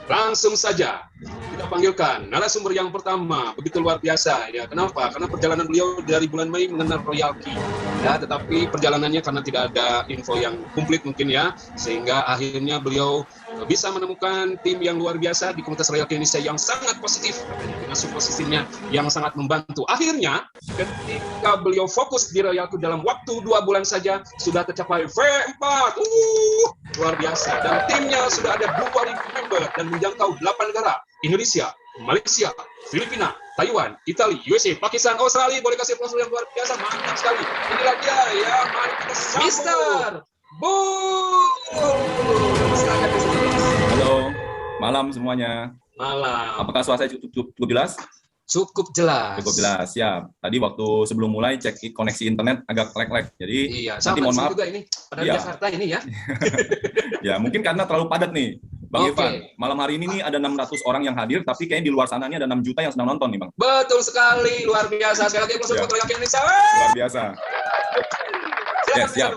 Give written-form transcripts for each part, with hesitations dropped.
Langsung saja kita panggilkan narasumber yang pertama. Begitu luar biasa ya. Kenapa? Karena perjalanan beliau dari bulan Mei mengenal Royal Key. Ya, tetapi perjalanannya karena tidak ada info yang komplit mungkin ya, sehingga akhirnya beliau bisa menemukan tim yang luar biasa di komunitas Royal Key Indonesia yang sangat positif dengan support sistemnya yang sangat membantu. Akhirnya ketika beliau fokus di Royal Key dalam waktu 2 bulan saja sudah tercapai V4. Luar biasa. Dan timnya sudah ada 2.000 member dan menjangkau 8 negara. Indonesia, Malaysia, Filipina, Taiwan, Italia, USA, Pakistan, Australia. Boleh kasih aplaus yang luar biasa. Mantap sekali. Inilah dia ya. Mari kita sambut Mister Boom. Halo, malam semuanya. Malam. Apakah suara saya cukup jelas? Cukup jelas. Cukup jelas, ya. Tadi waktu sebelum mulai cek koneksi internet agak lag-lag. Jadi iya, nanti mohon maaf. Juga ini. Pada ya. Jakarta ini ya. Ya, mungkin karena terlalu padat nih. Bang Irfan, malam hari ini nih ada 600 orang yang hadir, tapi kayaknya di luar sana ini ada 6 juta yang sedang nonton nih, Bang. Betul sekali, luar biasa. Sekali lagi aplaus untuk Royal Key Indonesia. Luar biasa. Silakan, siap.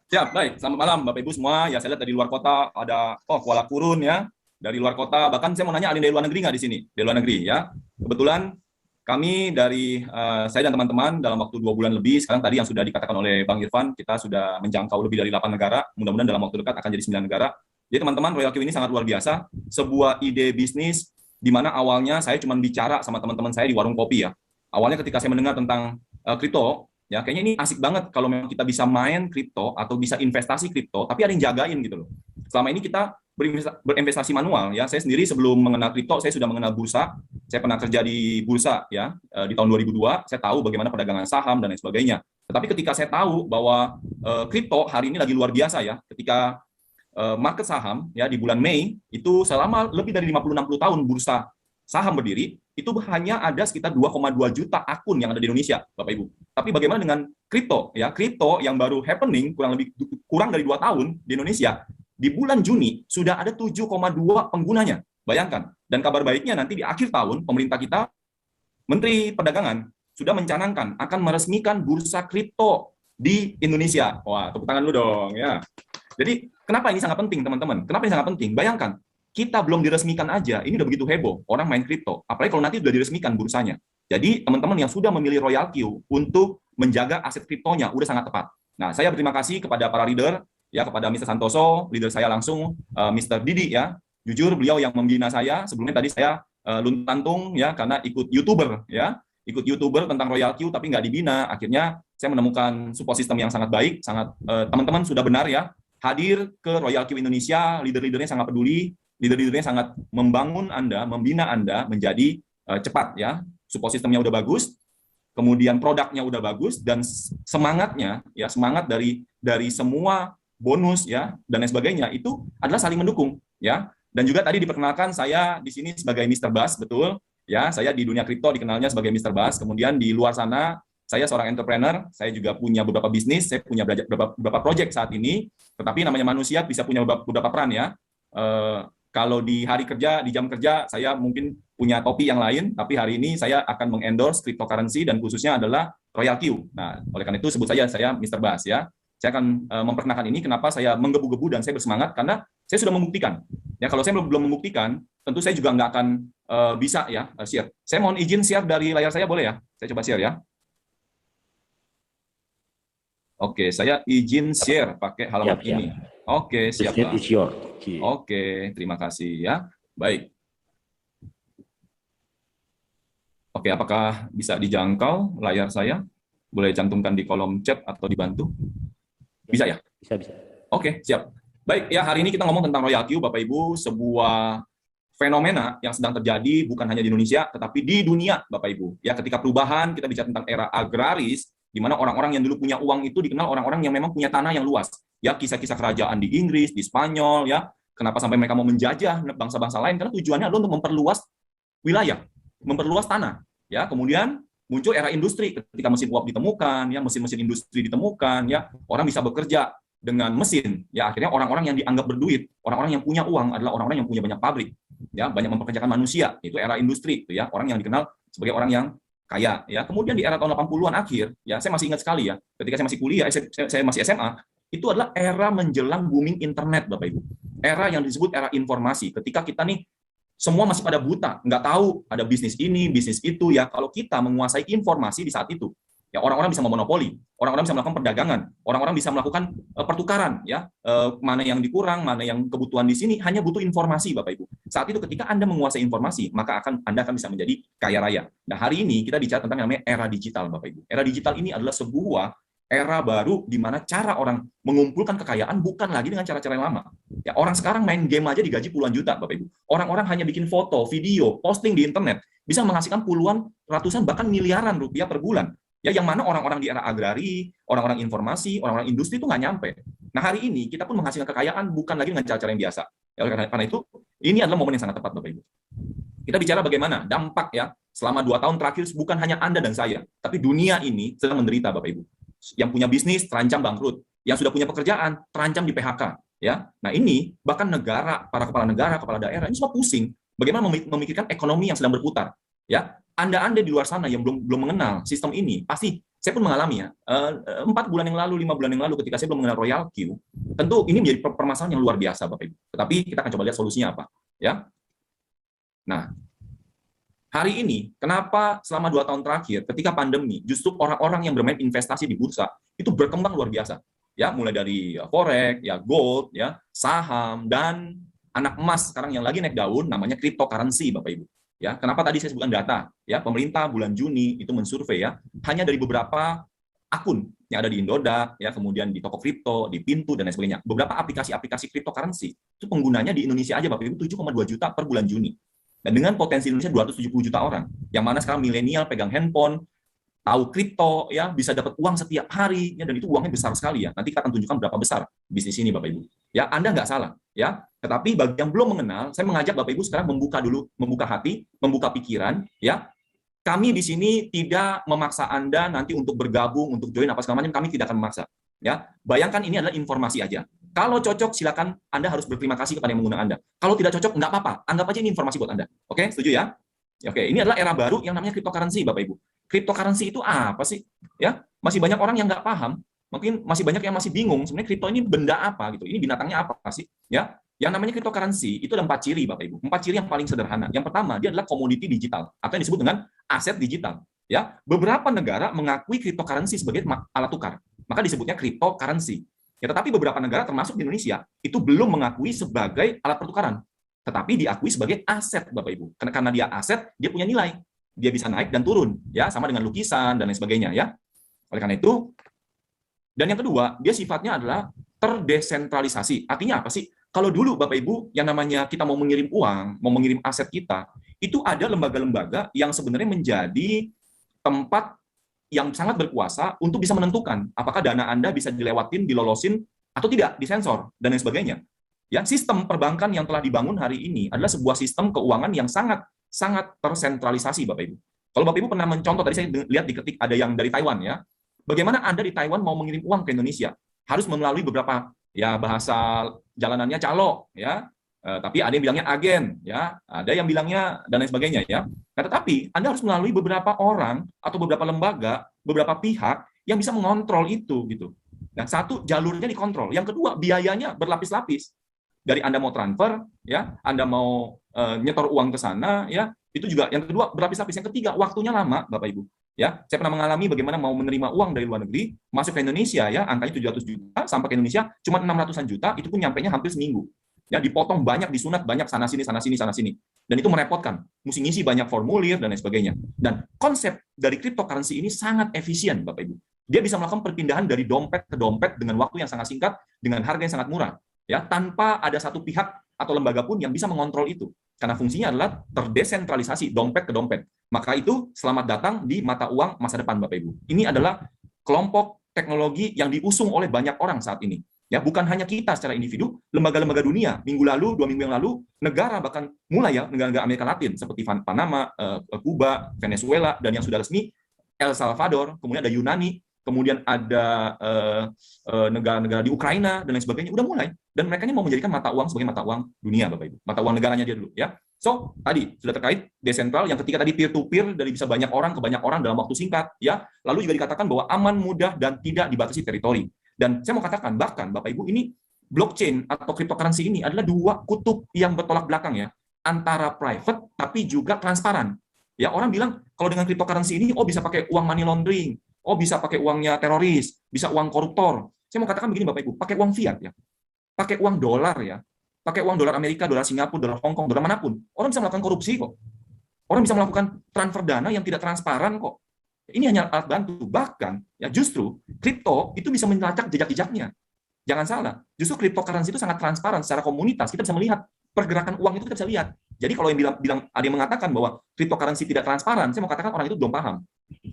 Siap, baik. Selamat malam Bapak Ibu semua. Ya, saya lihat dari luar kota ada Kuala Kurun ya. Dari luar kota, bahkan saya mau nanya ada yang dari luar negeri nggak di sini? Dari luar negeri ya. Kebetulan kami dari saya dan teman-teman dalam waktu 2 bulan lebih, sekarang tadi yang sudah dikatakan oleh Bang Irfan, kita sudah menjangkau lebih dari 8 negara, mudah-mudahan dalam waktu dekat akan jadi 9 negara. Jadi teman-teman, Royal Key ini sangat luar biasa, sebuah ide bisnis di mana awalnya saya cuma bicara sama teman-teman saya di warung kopi ya. Awalnya ketika saya mendengar tentang kripto, ya kayaknya ini asik banget kalau memang kita bisa main kripto atau bisa investasi kripto, tapi ada yang jagain gitu loh. Selama ini kita berinvestasi manual ya. Saya sendiri sebelum mengenal kripto, saya sudah mengenal bursa. Saya pernah kerja di bursa ya di tahun 2002. Saya tahu bagaimana perdagangan saham dan lain sebagainya. Tetapi ketika saya tahu bahwa kripto hari ini lagi luar biasa ya, ketika market saham ya di bulan Mei itu selama lebih dari 50-60 tahun bursa saham berdiri, itu hanya ada sekitar 2,2 juta akun yang ada di Indonesia, Bapak Ibu. Tapi bagaimana dengan kripto ya? Kripto yang baru happening kurang dari 2 tahun di Indonesia, di bulan Juni sudah ada 7,2 penggunanya. Bayangkan. Dan kabar baiknya nanti di akhir tahun pemerintah kita, Menteri Perdagangan sudah mencanangkan akan meresmikan bursa kripto di Indonesia. Wah, tepuk tangan dulu dong ya. Jadi kenapa ini sangat penting, teman-teman? Kenapa ini sangat penting? Bayangkan, kita belum diresmikan aja, ini udah begitu heboh, orang main kripto. Apalagi kalau nanti sudah diresmikan bursanya. Jadi teman-teman yang sudah memilih Royal Key untuk menjaga aset kriptonya, udah sangat tepat. Nah, saya berterima kasih kepada para leader, ya kepada Mr. Santoso, leader saya langsung, Mr. Didi ya. Jujur beliau yang membina saya. Sebelumnya tadi saya luntantung ya karena ikut YouTuber ya. Ikut YouTuber tentang Royal Key tapi nggak dibina. Akhirnya saya menemukan support system yang sangat baik, sangat teman-teman sudah benar ya. Hadir ke Royal Key Indonesia, leader-leadernya sangat peduli, leader-leadernya sangat membangun Anda, membina Anda menjadi cepat ya. Support sistemnya udah bagus, kemudian produknya udah bagus dan semangatnya ya, semangat dari semua bonus ya dan lain sebagainya itu adalah saling mendukung ya. Dan juga tadi diperkenalkan saya di sini sebagai Mr. Bas, betul ya. Saya di dunia kripto dikenalnya sebagai Mr. Bas. Kemudian di luar sana saya seorang entrepreneur, saya juga punya beberapa bisnis, saya punya beberapa project saat ini, tetapi namanya manusia bisa punya beberapa peran ya. Kalau di hari kerja, di jam kerja, saya mungkin punya topi yang lain, tapi hari ini saya akan mengendorse cryptocurrency dan khususnya adalah Royal Key. Nah, oleh karena itu sebut saja saya Mr. Bas ya. Saya akan memperkenalkan ini kenapa saya menggebu-gebu dan saya bersemangat karena saya sudah membuktikan. Ya, kalau saya belum membuktikan, tentu saya juga nggak akan bisa ya share. Saya mohon izin share dari layar saya, boleh ya? Saya coba share ya. Oke, saya izin share pakai halaman ini. Oke, siap Pak. Oke, terima kasih ya. Baik. Oke, apakah bisa dijangkau layar saya? Boleh cantumkan di kolom chat atau dibantu? Bisa ya? Bisa. Oke, siap. Baik, ya hari ini kita ngomong tentang Royal Key, Bapak Ibu, sebuah fenomena yang sedang terjadi bukan hanya di Indonesia, tetapi di dunia, Bapak Ibu. Ya, ketika perubahan, kita bicara tentang era agraris, di mana orang-orang yang dulu punya uang itu dikenal orang-orang yang memang punya tanah yang luas. Ya, kisah-kisah kerajaan di Inggris, di Spanyol, ya. Kenapa sampai mereka mau menjajah bangsa-bangsa lain? Karena tujuannya adalah untuk memperluas wilayah, memperluas tanah. Ya, kemudian muncul era industri ketika mesin uap ditemukan, ya, mesin-mesin industri ditemukan, ya, orang bisa bekerja dengan mesin. Ya, akhirnya orang-orang yang dianggap berduit, orang-orang yang punya uang adalah orang-orang yang punya banyak pabrik, ya, banyak mempekerjakan manusia. Itu era industri, ya, orang yang dikenal sebagai orang yang kaya ya. Kemudian di era tahun 80-an akhir ya, saya masih ingat sekali ya, ketika saya masih kuliah, saya masih SMA, itu adalah era menjelang booming internet Bapak Ibu. era yang disebut era informasi. Ketika kita nih semua masih pada buta, nggak tahu ada bisnis ini, bisnis itu ya. Kalau kita menguasai informasi di saat itu, ya orang-orang bisa memonopoli, orang-orang bisa melakukan perdagangan, orang-orang bisa melakukan pertukaran, ya mana yang dikurang, mana yang kebutuhan di sini, hanya butuh informasi, Bapak Ibu. Saat itu ketika Anda menguasai informasi, maka Anda akan bisa menjadi kaya raya. Nah, hari ini kita bicara tentang yang namanya era digital, Bapak Ibu. Era digital ini adalah sebuah era baru di mana cara orang mengumpulkan kekayaan bukan lagi dengan cara-cara yang lama. Ya, orang sekarang main game aja digaji puluhan juta, Bapak Ibu. Orang-orang hanya bikin foto, video, posting di internet, bisa menghasilkan puluhan, ratusan, bahkan miliaran rupiah per bulan. Ya, yang mana orang-orang di era agrari, orang-orang informasi, orang-orang industri itu nggak nyampe. Nah, hari ini kita pun menghasilkan kekayaan bukan lagi dengan cara-cara yang biasa. Ya, karena itu, ini adalah momen yang sangat tepat, Bapak Ibu. Kita bicara bagaimana dampak ya selama 2 tahun terakhir, bukan hanya Anda dan saya, tapi dunia ini sedang menderita, Bapak Ibu. Yang punya bisnis terancam bangkrut, yang sudah punya pekerjaan terancam di PHK, ya. Nah, ini bahkan negara, para kepala negara, kepala daerah ini semua pusing bagaimana memikirkan ekonomi yang sedang berputar, ya. Anda di luar sana yang belum mengenal sistem ini, pasti saya pun mengalami ya. 4 bulan yang lalu, 5 bulan yang lalu ketika saya belum mengenal Royal Q, tentu ini menjadi permasalahan yang luar biasa, Bapak Ibu. Tetapi kita akan coba lihat solusinya apa, ya. Nah, hari ini, kenapa selama 2 tahun terakhir, ketika pandemi, justru orang-orang yang bermain investasi di bursa itu berkembang luar biasa, ya, mulai dari forex, ya, gold, ya, saham, dan anak emas sekarang yang lagi naik daun, namanya cryptocurrency, Bapak Ibu. Ya, kenapa tadi saya sebutkan data? Ya, pemerintah bulan Juni itu mensurvei ya, hanya dari beberapa akun yang ada di Indodax, ya, kemudian di toko kripto, di Pintu dan lain sebagainya. Beberapa aplikasi cryptocurrency itu penggunanya di Indonesia aja, Bapak Ibu, 7,2 juta per bulan Juni. Dan dengan potensi Indonesia 270 juta orang, yang mana sekarang milenial pegang handphone, tahu kripto, ya, bisa dapat uang setiap hari, ya, dan itu uangnya besar sekali ya. Nanti kita akan tunjukkan berapa besar bisnis ini, Bapak Ibu. Ya, Anda nggak salah, ya. Tetapi bagi yang belum mengenal, saya mengajak Bapak Ibu sekarang membuka hati, membuka pikiran, ya. Kami di sini tidak memaksa Anda nanti untuk bergabung, untuk join apa segala macam, kami tidak akan memaksa. Ya, bayangkan ini adalah informasi aja. Kalau cocok, silakan Anda harus berterima kasih kepada yang mengundang Anda. Kalau tidak cocok, nggak apa-apa. Anggap aja ini informasi buat Anda. Oke, setuju ya? Oke, ini adalah era baru yang namanya cryptocurrency, Bapak Ibu. Cryptocurrency itu apa sih? Ya, masih banyak orang yang nggak paham. Mungkin masih banyak yang masih bingung. Sebenarnya kripto ini benda apa gitu? Ini binatangnya apa sih? Ya, yang namanya cryptocurrency itu ada 4 ciri, Bapak Ibu. 4 ciri yang paling sederhana. Yang pertama, dia adalah komoditi digital atau yang disebut dengan aset digital. Ya, beberapa negara mengakui cryptocurrency sebagai alat tukar. Maka disebutnya cryptocurrency. Ya, tetapi beberapa negara termasuk di Indonesia itu belum mengakui sebagai alat pertukaran, tetapi diakui sebagai aset, Bapak Ibu. Karena dia aset, dia punya nilai, dia bisa naik dan turun, ya, sama dengan lukisan dan lain sebagainya, ya. Oleh karena itu, dan yang kedua, dia sifatnya adalah terdesentralisasi. Artinya apa sih? Kalau dulu Bapak Ibu yang namanya kita mau mengirim uang, mau mengirim aset kita, itu ada lembaga-lembaga yang sebenarnya menjadi tempat yang sangat berkuasa untuk bisa menentukan apakah dana Anda bisa dilewatin, dilolosin, atau tidak, disensor, dan lain sebagainya. Ya, sistem perbankan yang telah dibangun hari ini adalah sebuah sistem keuangan yang sangat tersentralisasi, Bapak Ibu. Kalau Bapak Ibu pernah mencontoh, tadi saya lihat di ketik ada yang dari Taiwan, ya. Bagaimana Anda di Taiwan mau mengirim uang ke Indonesia? Harus melalui beberapa, ya, bahasa jalanannya calo, ya. Tapi ada yang bilangnya agen, ya, ada yang bilangnya dan lain sebagainya, ya. Nah, tetapi Anda harus melalui beberapa orang atau beberapa lembaga, beberapa pihak yang bisa mengontrol itu, gitu. Nah, satu, jalurnya dikontrol. Yang kedua, biayanya berlapis-lapis. Dari Anda mau transfer, ya, Anda mau nyetor uang ke sana, ya, itu juga. Yang kedua, berlapis-lapis. Yang ketiga, waktunya lama, Bapak Ibu. Ya, saya pernah mengalami bagaimana mau menerima uang dari luar negeri, masuk ke Indonesia, ya, angkanya 700 juta, sampai ke Indonesia cuma 600-an juta, itu pun nyampainya hampir seminggu. Ya, dipotong banyak, disunat banyak, sana sini, dan itu merepotkan, mesti ngisi banyak formulir dan lain sebagainya. Dan konsep dari cryptocurrency ini sangat efisien, Bapak Ibu. Dia bisa melakukan perpindahan dari dompet ke dompet dengan waktu yang sangat singkat, dengan harga yang sangat murah, ya, tanpa ada satu pihak atau lembaga pun yang bisa mengontrol itu, karena fungsinya adalah terdesentralisasi, dompet ke dompet. Maka itu selamat datang di mata uang masa depan, Bapak Ibu. Ini adalah kelompok teknologi yang diusung oleh banyak orang saat ini. Ya, bukan hanya kita secara individu, lembaga-lembaga dunia. Minggu lalu, 2 minggu yang lalu, negara bahkan mulai, ya, negara-negara Amerika Latin seperti Panama, Kuba, Venezuela, dan yang sudah resmi El Salvador, kemudian ada Yunani, kemudian ada negara-negara di Ukraina dan lain sebagainya, udah mulai. Dan mereka ini mau menjadikan mata uang sebagai mata uang dunia, Bapak Ibu. Mata uang negaranya dia dulu, ya. So, tadi sudah terkait desentral, yang ketiga tadi peer-to-peer, dari bisa banyak orang ke banyak orang dalam waktu singkat, ya. Lalu juga dikatakan bahwa aman, mudah, dan tidak dibatasi teritori. Dan saya mau katakan, bahkan Bapak Ibu, ini blockchain atau cryptocurrency ini adalah dua kutub yang bertolak belakang ya, antara private tapi juga transparan. Ya, orang bilang kalau dengan cryptocurrency ini, oh bisa pakai uang money laundering, oh bisa pakai uangnya teroris, bisa uang koruptor. Saya mau katakan begini Bapak Ibu, pakai uang fiat ya, pakai uang dolar ya, pakai uang dolar Amerika, dolar Singapura, dolar Hong Kong, dolar manapun, orang bisa melakukan korupsi kok. Orang bisa melakukan transfer dana yang tidak transparan kok. Ini hanya alat bantu. Bahkan ya justru kripto itu bisa melacak jejak-jejaknya. Jangan salah, justru cryptocurrency itu sangat transparan secara komunitas. Kita bisa melihat pergerakan uang itu, kita bisa lihat. Jadi kalau yang bilang ada yang mengatakan bahwa cryptocurrency tidak transparan, saya mau katakan orang itu belum paham.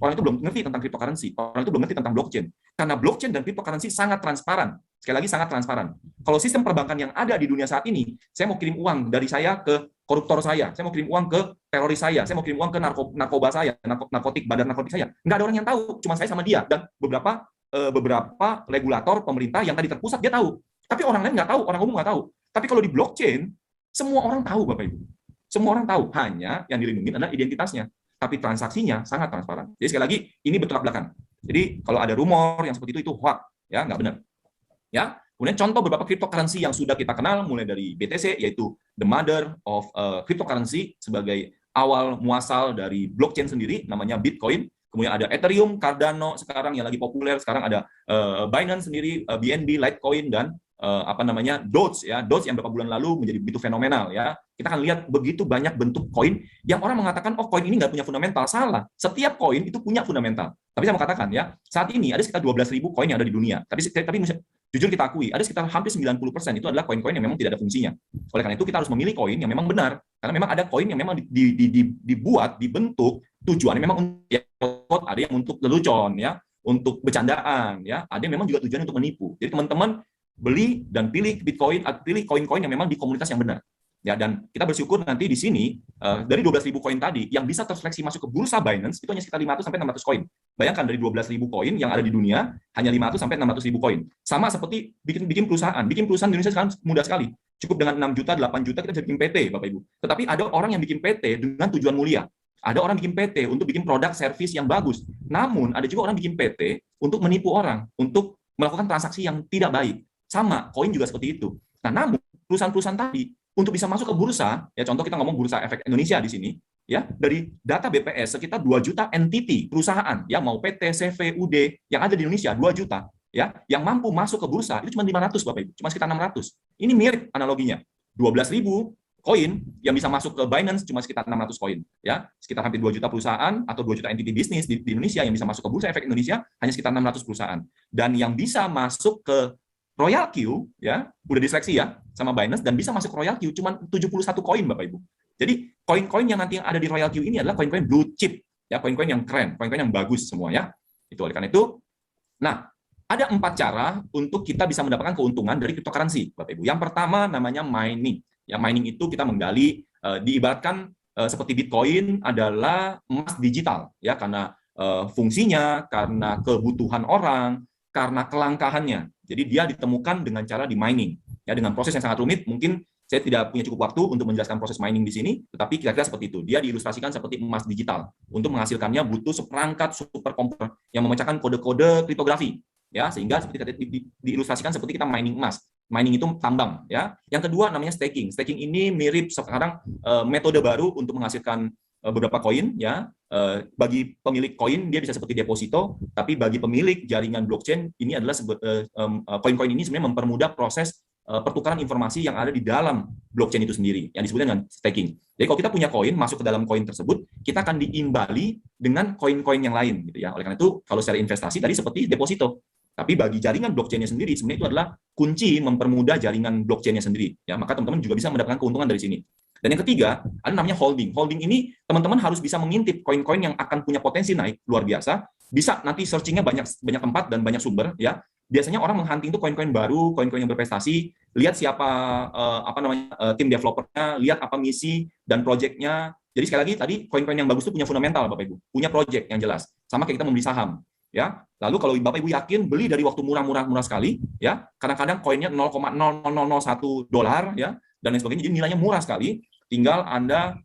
Orang itu belum ngerti tentang cryptocurrency. Orang itu belum ngerti tentang blockchain. Karena blockchain dan cryptocurrency sangat transparan. Sekali lagi sangat transparan. Kalau sistem perbankan yang ada di dunia saat ini, saya mau kirim uang dari saya ke koruptor saya mau kirim uang ke teroris saya mau kirim uang ke narkoba saya, bandar narkotik saya. Nggak ada orang yang tahu, cuma saya sama dia dan beberapa regulator pemerintah yang tadi terpusat dia tahu. Tapi orang lain nggak tahu, orang umum nggak tahu. Tapi kalau di blockchain, semua orang tahu Bapak Ibu. Semua orang tahu, hanya yang dilindungi adalah identitasnya. Tapi transaksinya sangat transparan. Jadi sekali lagi, ini bertolak belakang. Jadi kalau ada rumor yang seperti itu hoax, ya nggak benar. Ya, kemudian contoh beberapa cryptocurrency yang sudah kita kenal, mulai dari BTC, yaitu the mother of cryptocurrency, sebagai awal muasal dari blockchain sendiri, namanya Bitcoin. Kemudian ada Ethereum, Cardano sekarang yang lagi populer. Sekarang ada Binance sendiri, BNB, Litecoin, dan Doge ya. Doge yang beberapa bulan lalu menjadi begitu fenomenal ya. Kita akan lihat begitu banyak bentuk koin yang orang mengatakan oh koin ini nggak punya fundamental. Salah. Setiap koin itu punya fundamental. Tapi saya mau katakan ya, saat ini ada sekitar 12.000 koin yang ada di dunia. Tapi jujur kita akui, ada sekitar hampir 90% itu adalah koin-koin yang memang tidak ada fungsinya. Oleh karena itu kita harus memilih koin yang memang benar. Karena memang ada koin yang memang dibuat, dibentuk tujuannya memang untuk ada yang untuk lelucon ya, untuk bercandaan ya, ada yang memang juga tujuannya untuk menipu. Jadi teman-teman beli dan pilih Bitcoin, pilih koin-koin yang memang di komunitas yang benar. Ya, dan kita bersyukur nanti di sini dari 12.000 koin tadi yang bisa terseleksi masuk ke bursa Binance itu hanya sekitar 500 sampai 600 koin. Bayangkan dari 12.000 koin yang ada di dunia hanya 500 sampai 600.000 koin. Sama seperti bikin perusahaan. Bikin perusahaan di Indonesia sekarang mudah sekali. Cukup dengan 6 juta, 8 juta kita bisa bikin PT, Bapak Ibu. Tetapi ada orang yang bikin PT dengan tujuan mulia. Ada orang bikin PT untuk bikin produk servis yang bagus. Namun ada juga orang bikin PT untuk menipu orang, untuk melakukan transaksi yang tidak baik. Sama, koin juga seperti itu. Nah, namun perusahaan-perusahaan tadi untuk bisa masuk ke bursa, ya contoh kita ngomong Bursa Efek Indonesia di sini, ya dari data BPS sekitar 2 juta entity perusahaan, ya mau PT, CV, UD yang ada di Indonesia 2 juta, ya yang mampu masuk ke bursa itu cuma 500 Bapak Ibu, cuma sekitar 600. Ini mirip analoginya. 12.000 koin yang bisa masuk ke Binance cuma sekitar 600 koin, ya sekitar hampir 2 juta perusahaan atau 2 juta entity bisnis di Indonesia yang bisa masuk ke Bursa Efek Indonesia hanya sekitar 600 perusahaan. Dan yang bisa masuk ke Royal Q, ya, udah diseleksi ya sama Binance dan bisa masuk Royal Q cuma 71 koin Bapak Ibu. Jadi koin-koin yang nanti yang ada di Royal Q ini adalah koin-koin blue chip, ya koin-koin yang keren, koin-koin yang bagus semua ya. Itu oleh karena itu, nah ada 4 cara untuk kita bisa mendapatkan keuntungan dari cryptocurrency, Bapak Ibu. Yang pertama namanya mining. Ya mining itu kita menggali, diibaratkan seperti Bitcoin adalah emas digital, ya karena fungsinya, karena kebutuhan orang, karena kelangkahannya. Jadi dia ditemukan dengan cara di mining. Ya dengan proses yang sangat rumit, mungkin saya tidak punya cukup waktu untuk menjelaskan proses mining di sini, tetapi kira-kira seperti itu. Dia diilustrasikan seperti emas digital. Untuk menghasilkannya butuh seperangkat superkomputer yang memecahkan kode-kode kriptografi. Ya, sehingga seperti diilustrasikan seperti kita mining emas. Mining itu tambang, ya. Yang kedua namanya staking. Staking ini mirip sekarang metode baru untuk menghasilkan beberapa koin, ya. Bagi pemilik koin dia bisa seperti deposito, tapi bagi pemilik jaringan blockchain ini adalah koin-koin ini sebenarnya mempermudah proses pertukaran informasi yang ada di dalam blockchain itu sendiri yang disebut dengan staking. Jadi kalau kita punya koin masuk ke dalam koin tersebut, kita akan diimbali dengan koin-koin yang lain gitu ya. Oleh karena itu kalau secara investasi tadi seperti deposito. Tapi bagi jaringan blockchain-nya sendiri sebenarnya itu adalah kunci mempermudah jaringan blockchain-nya sendiri ya. Maka teman-teman juga bisa mendapatkan keuntungan dari sini. Dan yang ketiga, ada namanya holding. Holding ini teman-teman harus bisa mengintip koin-koin yang akan punya potensi naik luar biasa. Bisa nanti searching-nya banyak tempat dan banyak sumber ya. Biasanya orang menghunting itu koin-koin baru, koin-koin yang berprestasi, lihat siapa tim developernya, lihat apa misi dan project-nya. Jadi sekali lagi tadi koin-koin yang bagus itu punya fundamental Bapak Ibu, punya project yang jelas. Sama kayak kita membeli saham. Ya, lalu kalau Bapak Ibu yakin beli dari waktu murah sekali, ya, kadang-kadang koinnya 0,00001 dolar, ya, dan lain sebagainya, jadi nilainya murah sekali. Tinggal Anda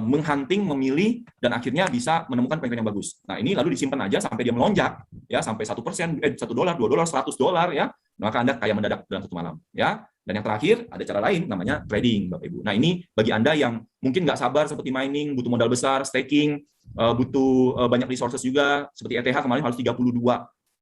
menghunting, memilih, dan akhirnya bisa menemukan poin-poin yang bagus. Nah, ini lalu disimpan aja sampai dia melonjak, ya, sampai $1, $1, $2, $100, ya, maka Anda kaya mendadak dalam satu malam, ya. Dan yang terakhir, ada cara lain, namanya trading, Bapak Ibu. Nah, ini bagi Anda yang mungkin nggak sabar seperti mining, butuh modal besar, staking, butuh banyak resources juga, seperti ETH kemarin harus 32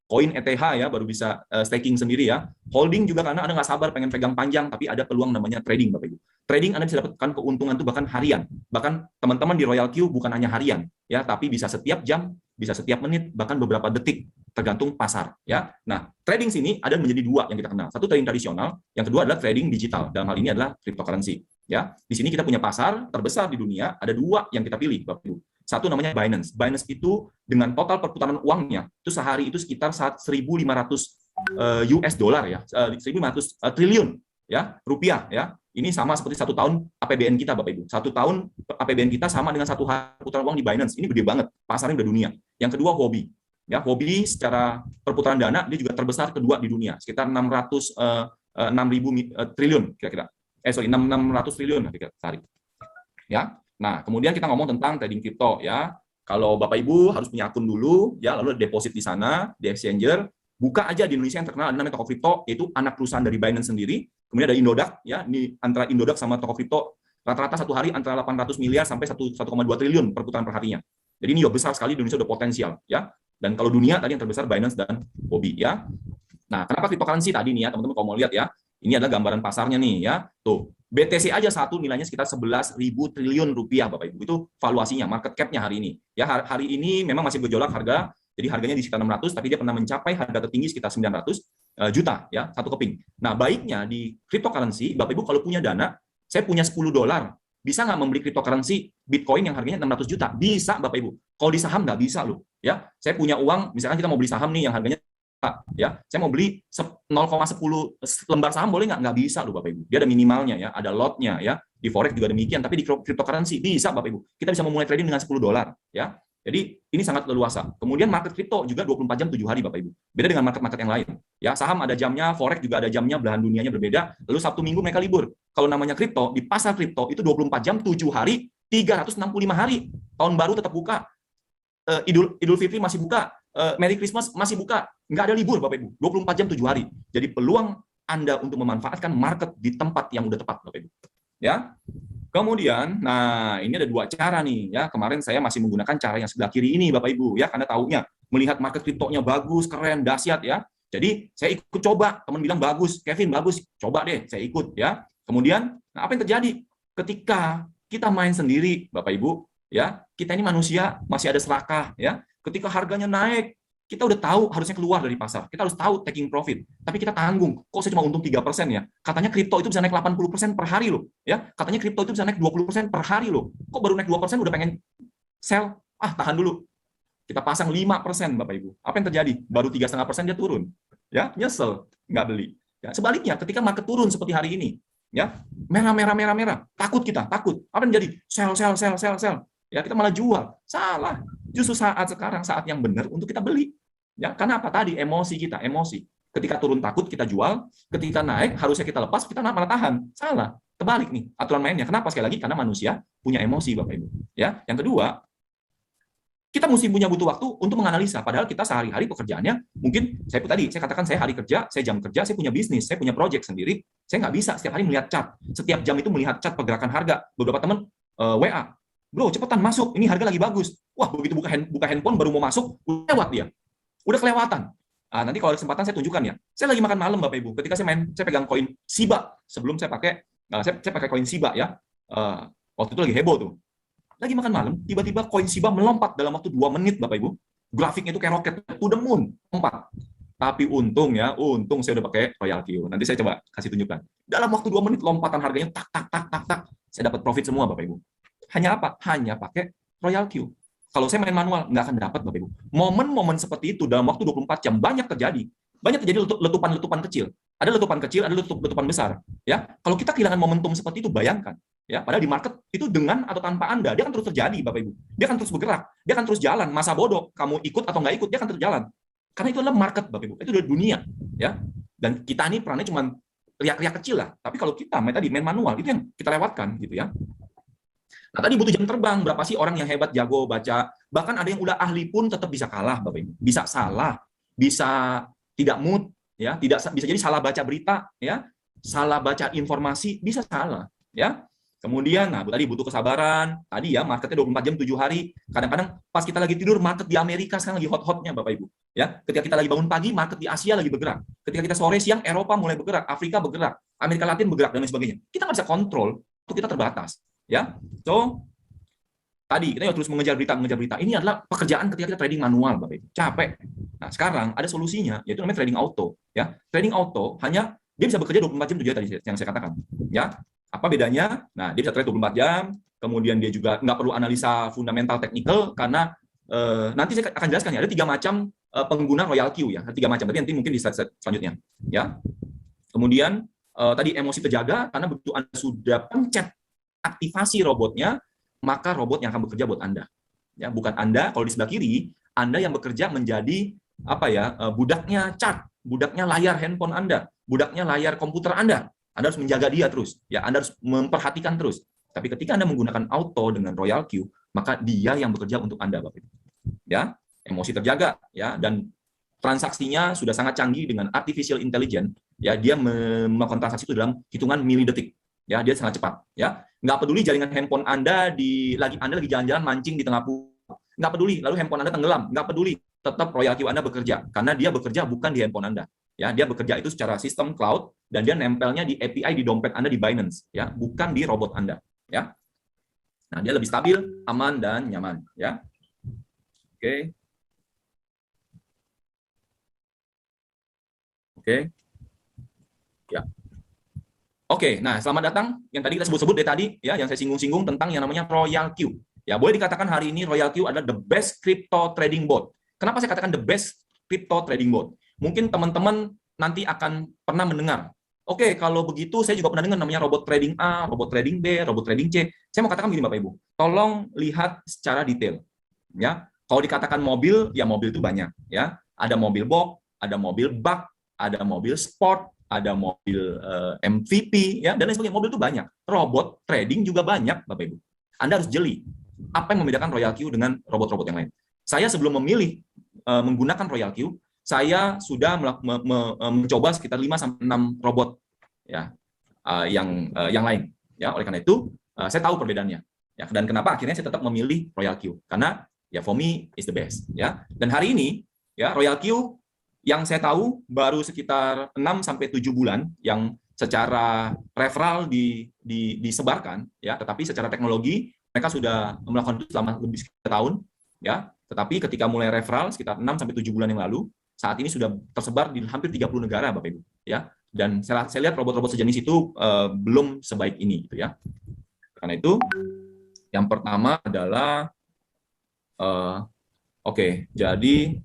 koin ETH ya, baru bisa staking sendiri ya. Holding juga karena Anda nggak sabar pengen pegang panjang, tapi ada peluang namanya trading, Bapak Ibu. Trading Anda bisa dapatkan keuntungan itu bahkan harian. Bahkan teman-teman di Royal Q bukan hanya harian, ya, tapi bisa setiap jam, bisa setiap menit, bahkan beberapa detik, tergantung pasar. Ya. Nah, trading sini ada menjadi dua yang kita kenal. Satu trading tradisional, yang kedua adalah trading digital. Dalam hal ini adalah cryptocurrency. Ya, di sini kita punya pasar terbesar di dunia, ada dua yang kita pilih, Bapak Ibu. Satu namanya Binance. Binance itu dengan total perputaran uangnya itu sehari itu sekitar 1.500 US dollar ya, 1.500 triliun ya rupiah ya. Ini sama seperti 1 tahun APBN kita, Bapak Ibu. 1 tahun APBN kita sama dengan 1 hari perputaran uang di Binance. Ini gede banget, pasarnya udah dunia. Yang kedua hobi. Ya, hobi secara perputaran dana dia juga terbesar kedua di dunia, sekitar 6.000 triliun kira-kira. 600 triliun kira-kira sehari. Ya. Nah, kemudian kita ngomong tentang trading kripto ya. Kalau Bapak Ibu harus punya akun dulu ya, lalu deposit di sana di exchanger, buka aja di Indonesia yang terkenal ada namanya Toko Kripto, yaitu anak perusahaan dari Binance sendiri. Kemudian ada Indodax ya, di antara Indodax sama Toko Kripto rata-rata satu hari antara 800 miliar sampai 1,2 triliun perputaran per harinya. Jadi ini besar sekali, Indonesia udah potensial ya. Dan kalau dunia tadi yang terbesar Binance dan Huobi ya. Nah, kenapa cryptocurrency tadi nih ya, teman-teman kalau mau lihat ya. Ini adalah gambaran pasarnya nih ya. Tuh, BTC aja satu nilainya sekitar 11.000 triliun rupiah, Bapak Ibu. Itu valuasinya, market cap-nya hari ini. Ya, hari ini memang masih bergejolak harga, jadi harganya di sekitar 600, tapi dia pernah mencapai harga tertinggi sekitar 900 juta ya, satu keping. Nah, baiknya di cryptocurrency, Bapak Ibu kalau punya dana, saya punya $10, bisa nggak membeli cryptocurrency Bitcoin yang harganya 600 juta? Bisa, Bapak Ibu. Kalau di saham nggak bisa loh. Ya, saya punya uang, misalkan kita mau beli saham nih yang harganya ya, saya mau beli 0,10 lembar saham boleh nggak? Nggak bisa loh Bapak Ibu. Dia ada minimalnya ya, ada lotnya ya. Di forex juga demikian, tapi di cryptocurrency bisa Bapak Ibu. Kita bisa memulai trading dengan $10 ya. Jadi ini sangat leluasa. Kemudian market kripto juga 24 jam 7 hari Bapak Ibu. Beda dengan market-market yang lain. Ya, saham ada jamnya, forex juga ada jamnya, belahan dunianya berbeda. Lalu Sabtu Minggu mereka libur. Kalau namanya kripto, di pasar kripto itu 24 jam 7 hari, 365 hari. Tahun baru tetap buka. Idul Fitri masih buka. Merry Christmas masih buka, nggak ada libur Bapak Ibu, 24 jam 7 hari. Jadi peluang Anda untuk memanfaatkan market di tempat yang udah tepat Bapak Ibu. Ya. Kemudian, nah ini ada dua cara nih ya. Kemarin saya masih menggunakan cara yang sebelah kiri ini Bapak Ibu ya, karena taunya melihat market kriptonya bagus, keren, dahsyat ya. Jadi saya ikut coba, teman bilang bagus, Kevin bagus, coba deh, saya ikut ya. Kemudian, nah apa yang terjadi? Ketika kita main sendiri Bapak Ibu ya, kita ini manusia masih ada serakah ya. Ketika harganya naik, kita udah tahu harusnya keluar dari pasar. Kita harus tahu taking profit. Tapi kita tanggung. Kok saya cuma untung 3% ya? Katanya kripto itu bisa naik 80% per hari loh. Ya, katanya kripto itu bisa naik 20% per hari loh. Kok baru naik 2% udah pengen sell? Ah, tahan dulu. Kita pasang 5% Bapak Ibu. Apa yang terjadi? Baru 3,5% dia turun. Ya, nyesel, nggak beli. Ya, sebaliknya, ketika market turun seperti hari ini, ya, merah. Takut kita, takut. Apa yang terjadi? Sell. Ya, kita malah jual. Salah. Justru saat sekarang saat yang benar untuk kita beli. Ya, karena apa tadi? Emosi kita, emosi. Ketika turun takut kita jual, ketika naik harusnya kita lepas, kita malah tahan. Salah. Terbalik nih aturan mainnya. Kenapa? Sekali lagi karena manusia punya emosi, Bapak Ibu. Ya, yang kedua, kita mesti punya butuh waktu untuk menganalisa. Padahal kita sehari-hari pekerjaannya, mungkin saya katakan saya hari kerja, saya jam kerja, saya punya bisnis, saya punya project sendiri. Saya nggak bisa setiap hari melihat chart. Setiap jam itu melihat chart pergerakan harga. Beberapa teman WA, bro cepetan masuk, ini harga lagi bagus. Wah, begitu buka handphone baru mau masuk, udah lewat dia. Udah kelewatan. Nanti kalau ada kesempatan saya tunjukkan ya. Saya lagi makan malam Bapak Ibu. Ketika saya pegang koin Shiba. Sebelum saya pakai koin Shiba ya. Waktu itu lagi heboh tuh. Lagi makan malam, tiba-tiba koin Shiba melompat dalam waktu 2 menit Bapak Ibu. Grafiknya itu kayak roket to the moon, lompat. Tapi untung saya udah pakai Royal Q. Nanti saya coba kasih tunjukkan. Dalam waktu 2 menit lompatan harganya tak. Saya dapat profit semua Bapak Ibu. Hanya apa? Hanya pakai Royal Q. Kalau saya main manual, nggak akan dapat, Bapak Ibu. Momen-momen seperti itu dalam waktu 24 jam banyak terjadi. Banyak terjadi letupan-letupan kecil. Ada letupan kecil, ada letupan besar. Ya, kalau kita kehilangan momentum seperti itu, bayangkan. Ya, padahal di market itu dengan atau tanpa Anda, dia akan terus terjadi, Bapak Ibu. Dia akan terus bergerak, dia akan terus jalan. Masa bodoh, kamu ikut atau nggak ikut, dia akan terus jalan. Karena itu adalah market, Bapak Ibu. Itu adalah dunia. Ya, dan kita ini perannya cuma riak-riak kecil lah. Tapi kalau kita main manual, itu yang kita lewatkan, gitu ya. Nah, tadi butuh jam terbang. Berapa sih orang yang hebat, jago baca? Bahkan ada yang udah ahli pun tetap bisa kalah, Bapak Ibu. Bisa salah, bisa tidak mood, ya, tidak bisa jadi salah baca berita, ya, salah baca informasi, bisa salah, ya. Kemudian, nah tadi butuh kesabaran. Tadi ya marketnya 24 jam 7 hari. Kadang-kadang pas kita lagi tidur, market di Amerika sekarang lagi hot-hotnya, Bapak Ibu. Ya, ketika kita lagi bangun pagi, market di Asia lagi bergerak. Ketika kita sore siang, Eropa mulai bergerak, Afrika bergerak, Amerika Latin bergerak dan lain sebagainya. Kita nggak bisa kontrol, itu kita terbatas. Ya, so tadi kita terus mengejar berita. Ini adalah pekerjaan ketika kita trading manual, Bapak Ibu. Capek. Nah, sekarang ada solusinya, yaitu namanya trading auto. Ya, trading auto hanya dia bisa bekerja 24 jam 7 hari tadi yang saya katakan. Ya, apa bedanya? Nah, dia bisa trade 24 jam, kemudian dia juga nggak perlu analisa fundamental teknikal, karena nanti saya akan jelaskan ya, ada 3 macam pengguna Royal Q ya, 3 macam. Tapi nanti mungkin di slide selanjutnya. Ya. Kemudian tadi emosi terjaga, karena begitu Anda sudah pencet aktivasi robotnya, maka robot yang akan bekerja buat Anda. Ya, bukan Anda, kalau di sebelah kiri, Anda yang bekerja menjadi apa ya, budaknya chart, budaknya layar handphone Anda, budaknya layar komputer Anda. Anda harus menjaga dia terus, ya. Anda harus memperhatikan terus. Tapi ketika Anda menggunakan auto dengan Royal Q, maka dia yang bekerja untuk Anda, Bapak Ibu. Ya, emosi terjaga, ya, dan transaksinya sudah sangat canggih dengan artificial intelligence. Ya, dia melakukan transaksi itu dalam hitungan milidetik. Ya, dia sangat cepat. Ya, nggak peduli jaringan handphone Anda Anda lagi jalan-jalan mancing di tengah pulau, nggak peduli. Lalu handphone Anda tenggelam, nggak peduli. Tetap Royal Q Anda bekerja, karena dia bekerja bukan di handphone Anda. Ya, dia bekerja itu secara sistem cloud dan dia nempelnya di API di dompet Anda di Binance, ya, bukan di robot Anda, ya. Nah, dia lebih stabil, aman dan nyaman, ya. Oke. Oke. Ya. Oke, nah selamat datang yang tadi kita sebut-sebut dari tadi, ya, yang saya singgung-singgung tentang yang namanya Royal Q. Ya, boleh dikatakan hari ini Royal Q adalah the best crypto trading bot. Kenapa saya katakan the best crypto trading bot? Mungkin teman-teman nanti akan pernah mendengar, oke, kalau begitu saya juga pernah dengar namanya robot trading A, robot trading B, robot trading C. Saya mau katakan begini, Bapak Ibu, tolong lihat secara detail. Ya, kalau dikatakan mobil, ya mobil itu banyak. Ya, ada mobil box, ada mobil bug, ada mobil sport, ada mobil MVP, ya, dan lain sebagainya. Mobil itu banyak. Robot trading juga banyak, Bapak Ibu. Anda harus jeli. Apa yang membedakan Royal Q dengan robot-robot yang lain? Saya sebelum memilih menggunakan Royal Q, saya sudah mencoba sekitar 5-6 robot, ya, yang lain. Ya, oleh karena itu saya tahu perbedaannya. Ya, dan kenapa akhirnya saya tetap memilih Royal Q? Karena ya for me is the best. Ya, dan hari ini ya Royal Q yang saya tahu baru sekitar 6-7 bulan yang secara referral disebarkan, ya, tetapi secara teknologi mereka sudah melakukan itu selama lebih sekitar tahun, ya. Tetapi ketika mulai referral sekitar 6-7 bulan yang lalu, saat ini sudah tersebar di hampir 30 negara, Bapak Ibu, ya. Dan saya lihat robot-robot sejenis itu belum sebaik ini, gitu ya. Karena itu yang pertama adalah oke, jadi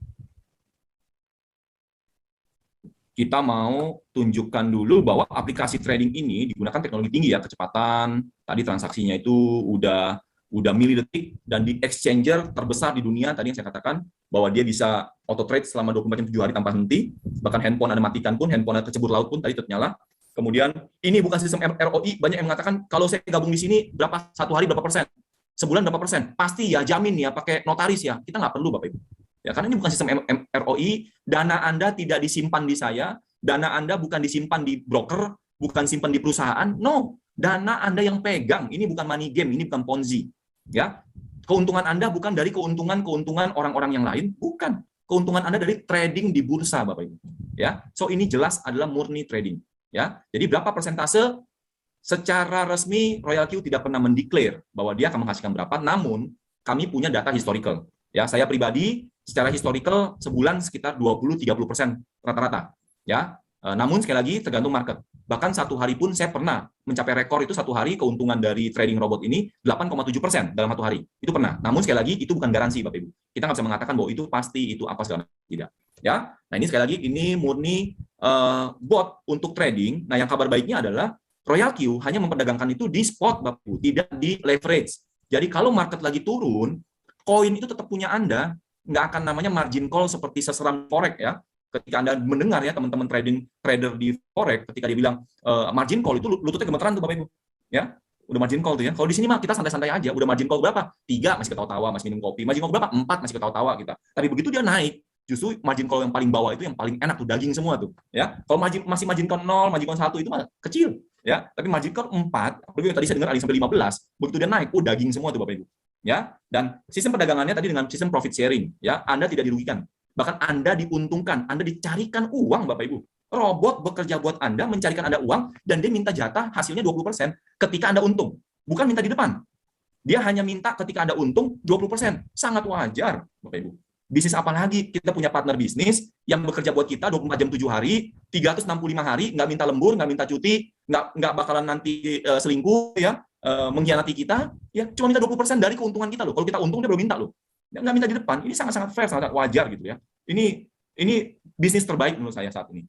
kita mau tunjukkan dulu bahwa aplikasi trading ini digunakan teknologi tinggi, ya, kecepatan, tadi transaksinya itu udah milidetik, dan di exchanger terbesar di dunia tadi yang saya katakan bahwa dia bisa auto trade selama 24 jam 7 hari tanpa henti, bahkan handphone Anda matikan pun, handphone Anda kecebur laut pun tadi tetap nyala. Kemudian ini bukan sistem ROI, banyak yang mengatakan kalau saya gabung di sini berapa, satu hari berapa persen, sebulan berapa persen, pasti ya, jamin ya, pakai notaris ya. Kita nggak perlu, Bapak Ibu. Ya, karena ini bukan sistem ROI, dana Anda tidak disimpan di saya, dana Anda bukan disimpan di broker, bukan simpan di perusahaan, no, dana Anda yang pegang, ini bukan money game, ini bukan Ponzi. Ya, keuntungan Anda bukan dari keuntungan orang-orang yang lain, bukan. Keuntungan Anda dari trading di bursa, Bapak Ibu. Ya, so ini jelas adalah murni trading. Ya, jadi berapa persentase? Secara resmi Royal Q tidak pernah mendeklar bahwa dia akan menghasilkan berapa, namun kami punya data historical. Ya, saya pribadi secara historical sebulan sekitar 20-30% rata-rata. Ya, namun sekali lagi tergantung market. Bahkan satu hari pun saya pernah mencapai rekor itu, satu hari keuntungan dari trading robot ini 8,7% dalam satu hari. Itu pernah. Namun sekali lagi itu bukan garansi, Bapak Ibu. Kita nggak bisa mengatakan bahwa itu pasti, itu apa segala, tidak. Ya, nah ini sekali lagi ini murni bot untuk trading. Nah, yang kabar baiknya adalah Royal Q hanya memperdagangkan itu di spot, Bapak Ibu, tidak di leverage. Jadi kalau market lagi turun, koin itu tetap punya Anda, nggak akan namanya margin call seperti seseram forex, ya. Ketika Anda mendengar, ya, teman-teman trader di forex, ketika dia bilang margin call itu lututnya gemeteran tuh, Bapak Ibu. Ya, Udah margin call tuh ya. Kalau di sini mah kita santai-santai aja. Udah margin call berapa? 3 masih ketawa-tawa, masih minum kopi. Margin call berapa? 4 masih ketawa-tawa kita. Tapi begitu dia naik, justru margin call yang paling bawah itu yang paling enak tuh, daging semua tuh. Ya. Kalau masih margin call 0, margin call 1 itu mah kecil. Ya, tapi margin call 4, apalagi yang tadi saya dengar ada yang sampai 15, begitu dia naik, daging semua tuh Bapak Ibu. Ya, dan sistem perdagangannya tadi dengan sistem profit sharing, ya, Anda tidak dirugikan. Bahkan Anda diuntungkan, Anda dicarikan uang Bapak Ibu. Robot bekerja buat Anda, mencarikan Anda uang, dan dia minta jatah hasilnya 20% ketika Anda untung. Bukan minta di depan. Dia hanya minta ketika Anda untung 20%. Sangat wajar, Bapak Ibu. Bisnis apa lagi? Kita punya partner bisnis yang bekerja buat kita 24 jam 7 hari, 365 hari, nggak minta lembur, nggak minta cuti, nggak bakalan nanti selingkuh, ya, mengkhianati kita, ya, cuma minta 20% dari keuntungan kita loh. Kalau kita untung, dia belum minta loh. Nggak minta di depan. Ini sangat-sangat fair, sangat wajar gitu ya. Ini bisnis terbaik menurut saya saat ini.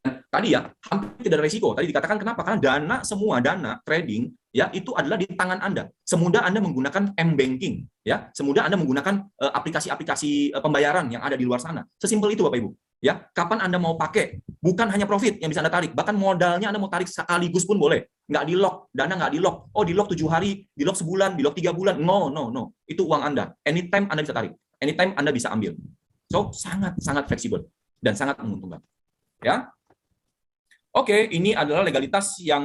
Tadi ya, hampir tidak ada resiko. Tadi dikatakan kenapa? Karena semua dana trading ya itu adalah di tangan Anda. Semudah Anda menggunakan m-banking, ya, semudah Anda menggunakan aplikasi-aplikasi pembayaran yang ada di luar sana. Sesimpel itu Bapak Ibu. Ya, kapan Anda mau pakai? Bukan hanya profit yang bisa Anda tarik, bahkan modalnya Anda mau tarik sekaligus pun boleh. Nggak di-lock, dana nggak di-lock. Oh, di-lock 7 hari, di-lock sebulan, di-lock 3 bulan. No. Itu uang Anda. Anytime Anda bisa tarik. Anytime Anda bisa ambil. So, sangat fleksibel dan sangat menguntungkan. Ya. Oke, ini adalah legalitas yang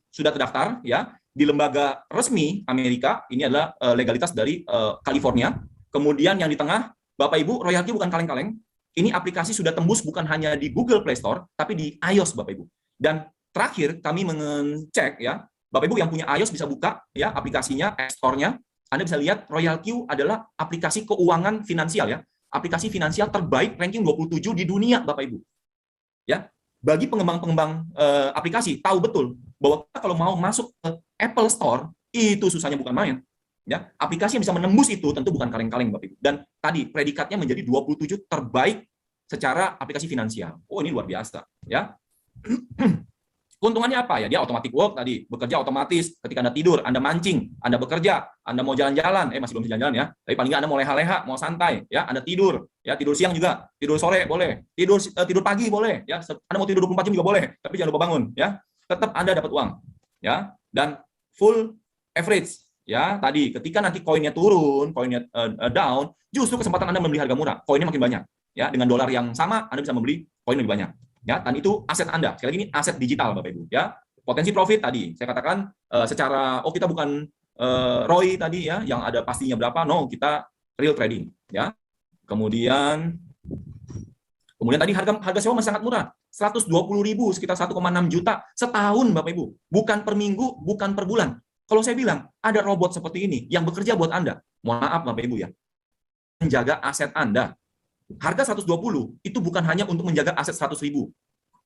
sudah terdaftar ya di lembaga resmi Amerika. Ini adalah legalitas dari California. Kemudian yang di tengah, Bapak Ibu, royalti bukan kaleng-kaleng. Ini aplikasi sudah tembus bukan hanya di Google Play Store, tapi di iOS, Bapak Ibu. Dan terakhir kami mengecek ya, Bapak Ibu yang punya iOS bisa buka ya aplikasinya, App Store-nya. Anda bisa lihat RoyalQ adalah aplikasi keuangan finansial ya, aplikasi finansial terbaik ranking 27 di dunia, Bapak Ibu. Ya. Bagi pengembang-pengembang aplikasi tahu betul bahwa kita kalau mau masuk ke Apple Store itu susahnya bukan main. Ya, aplikasi yang bisa menembus itu tentu bukan kaleng-kaleng Bapak Ibu. Dan tadi predikatnya menjadi 27 terbaik secara aplikasi finansial. Oh, ini luar biasa, ya. Keuntungannya apa ya? Dia automatic work tadi, bekerja otomatis. Ketika Anda tidur, Anda mancing, Anda bekerja, Anda mau jalan-jalan, masih belum jalan-jalan ya. Tapi paling nggak Anda mau leha-leha, mau santai, ya. Anda tidur, ya, tidur siang juga, tidur sore boleh, tidur pagi boleh, ya. Anda mau tidur 24 jam juga boleh, tapi jangan lupa bangun, ya. Tetap Anda dapat uang, ya. Dan full average, ya. Tadi ketika nanti koinnya turun, koinnya down, justru kesempatan Anda membeli harga murah, koinnya makin banyak, ya. Dengan dolar yang sama, Anda bisa membeli koin lebih banyak. Ya, dan itu aset Anda. Sekali lagi ini aset digital Bapak Ibu, ya. Potensi profit tadi saya katakan secara kita bukan ROI tadi ya yang ada pastinya berapa, no, kita real trading, ya. Kemudian tadi harga sewa masih sangat murah. 120.000 sekitar 1,6 juta setahun Bapak Ibu. Bukan per minggu, bukan per bulan. Kalau saya bilang ada robot seperti ini yang bekerja buat Anda. Mohon maaf Bapak Ibu ya. Menjaga aset Anda. Harga 120 itu bukan hanya untuk menjaga aset 100.000.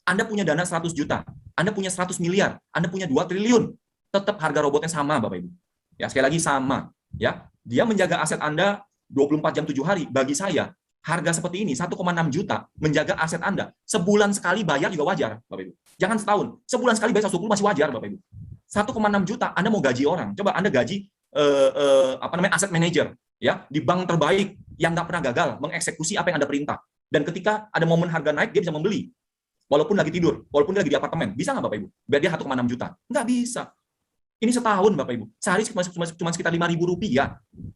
Anda punya dana 100 juta, Anda punya 100 miliar, Anda punya 2 triliun. Tetap harga robotnya sama, Bapak Ibu. Ya, sekali lagi sama, ya. Dia menjaga aset Anda 24 jam 7 hari. Bagi saya, harga seperti ini 1,6 juta menjaga aset Anda. Sebulan sekali bayar juga wajar, Bapak Ibu. Jangan setahun. Sebulan sekali bayar 120 masih wajar, Bapak Ibu. 1,6 juta Anda mau gaji orang. Coba Anda gaji aset manager, ya, di bank terbaik yang nggak pernah gagal mengeksekusi apa yang Anda perintah. Dan ketika ada momen harga naik, dia bisa membeli. Walaupun lagi tidur, walaupun dia lagi di apartemen. Bisa nggak Bapak Ibu? Biar dia 1,6 juta. Nggak bisa. Ini setahun Bapak Ibu. Sehari cuma sekitar Rp5.000.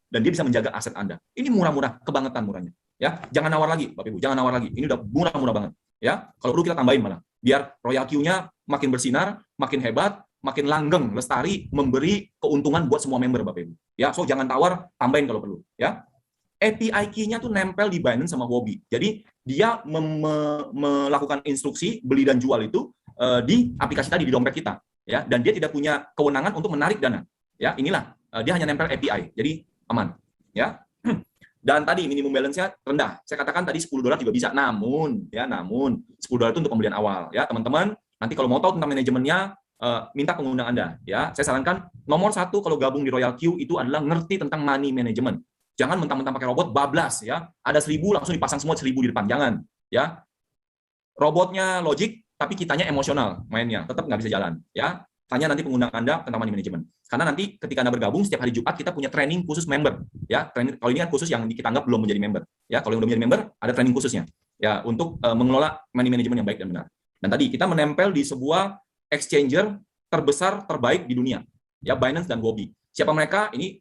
Dan dia bisa menjaga aset Anda. Ini murah-murah, kebangetan murahnya. Ya, jangan nawar lagi Bapak Ibu, jangan nawar lagi. Ini udah murah-murah banget. Ya, kalau perlu kita tambahin malah. Biar RoyalQ-nya makin bersinar, makin hebat, makin langgeng, lestari, memberi keuntungan buat semua member Bapak Ibu. Ya, so jangan tawar, tambahin kalau perlu. Ya. API key-nya tuh nempel di Binance sama Huobi. Jadi dia melakukan instruksi beli dan jual itu di aplikasi tadi di dompet kita, ya. Dan dia tidak punya kewenangan untuk menarik dana. Ya, inilah dia hanya nempel API. Jadi aman, ya. Dan tadi minimum balance-nya rendah. Saya katakan tadi $10 juga bisa. Namun $10 itu untuk pembelian awal, ya, teman-teman. Nanti kalau mau tahu tentang manajemennya, minta pengundang Anda, ya. Saya sarankan nomor 1 kalau gabung di RoyalQ itu adalah ngerti tentang money management. Jangan mentang-mentang pakai robot bablas, ya. Ada 1.000 langsung dipasang semua 1.000 di depan. Jangan, ya. Robotnya logik, tapi kitanya emosional mainnya. Tetap nggak bisa jalan, ya. Tanya nanti pengundang Anda tentang money management. Karena nanti ketika Anda bergabung setiap hari Jumat kita punya training khusus member, ya. Training kalau ini kan khusus yang kita anggap belum menjadi member, ya. Kalau yang udah menjadi member ada training khususnya, ya, untuk mengelola money management yang baik dan benar. Dan tadi kita menempel di sebuah exchanger terbesar terbaik di dunia. ya Binance dan Huobi. Siapa mereka? Ini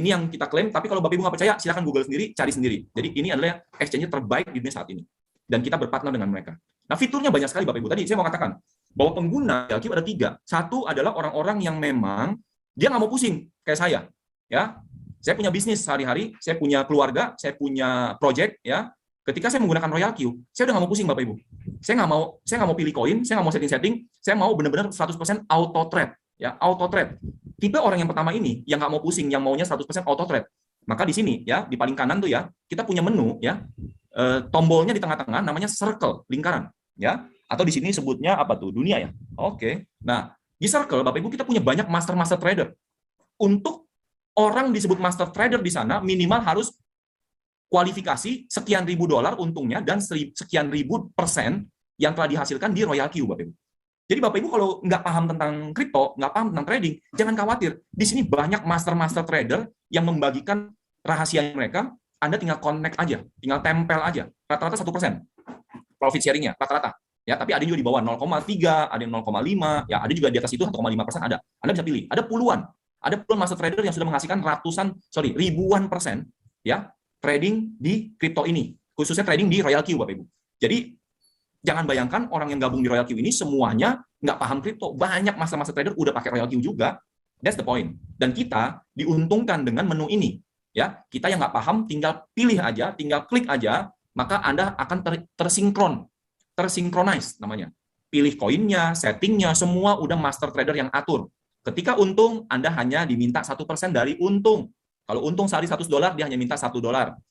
yang kita klaim, tapi kalau Bapak Ibu nggak percaya, silakan Google sendiri, cari sendiri. Jadi ini adalah exchange terbaik di dunia saat ini. Dan kita berpartner dengan mereka. Nah, fiturnya banyak sekali Bapak Ibu. Tadi saya mau katakan bahwa pengguna Royalty ada 3. Satu adalah orang-orang yang memang dia nggak mau pusing kayak saya. Ya, saya punya bisnis sehari-hari, saya punya keluarga, saya punya project, ya. Ketika saya menggunakan Royalty, saya udah nggak mau pusing Bapak Ibu. Saya nggak mau pilih koin, saya nggak mau setting-setting, saya mau benar-benar 100% auto trade, ya, auto trade. Tipe orang yang pertama ini yang nggak mau pusing, yang maunya 100% auto trade. Maka di sini ya, di paling kanan tuh ya, kita punya menu ya. Tombolnya di tengah-tengah namanya circle, lingkaran, ya. Atau di sini sebutnya apa tuh? Dunia ya. Oke. Nah, di circle Bapak Ibu kita punya banyak master trader. Untuk orang disebut master trader di sana minimal harus kualifikasi sekian ribu dolar untungnya dan sekian ribu persen yang telah dihasilkan di Royalty Bapak Ibu. Jadi Bapak Ibu kalau nggak paham tentang kripto, nggak paham tentang trading, jangan khawatir. Di sini banyak master trader yang membagikan rahasia mereka. Anda tinggal connect aja, tinggal tempel aja. Rata-rata 1% profit sharingnya, rata-rata. Ya, tapi ada juga di bawah 0,3, ada yang 0,5, ya ada juga di atas itu 1,5% ada. Anda bisa pilih. Ada puluhan master trader yang sudah menghasilkan ribuan persen, ya, trading di kripto ini, khususnya trading di Royalty Bapak Ibu. Jadi jangan bayangkan orang yang gabung di Royalty ini semuanya nggak paham kripto. Banyak master trader udah pakai Royalty juga. That's the point. Dan kita diuntungkan dengan menu ini. Ya, kita yang nggak paham tinggal pilih aja, tinggal klik aja, maka Anda akan tersinkronize namanya. Pilih koinnya, settingnya, semua udah master trader yang atur. Ketika untung, Anda hanya diminta 1% dari untung. Kalau untung sehari $100, dia hanya minta $1.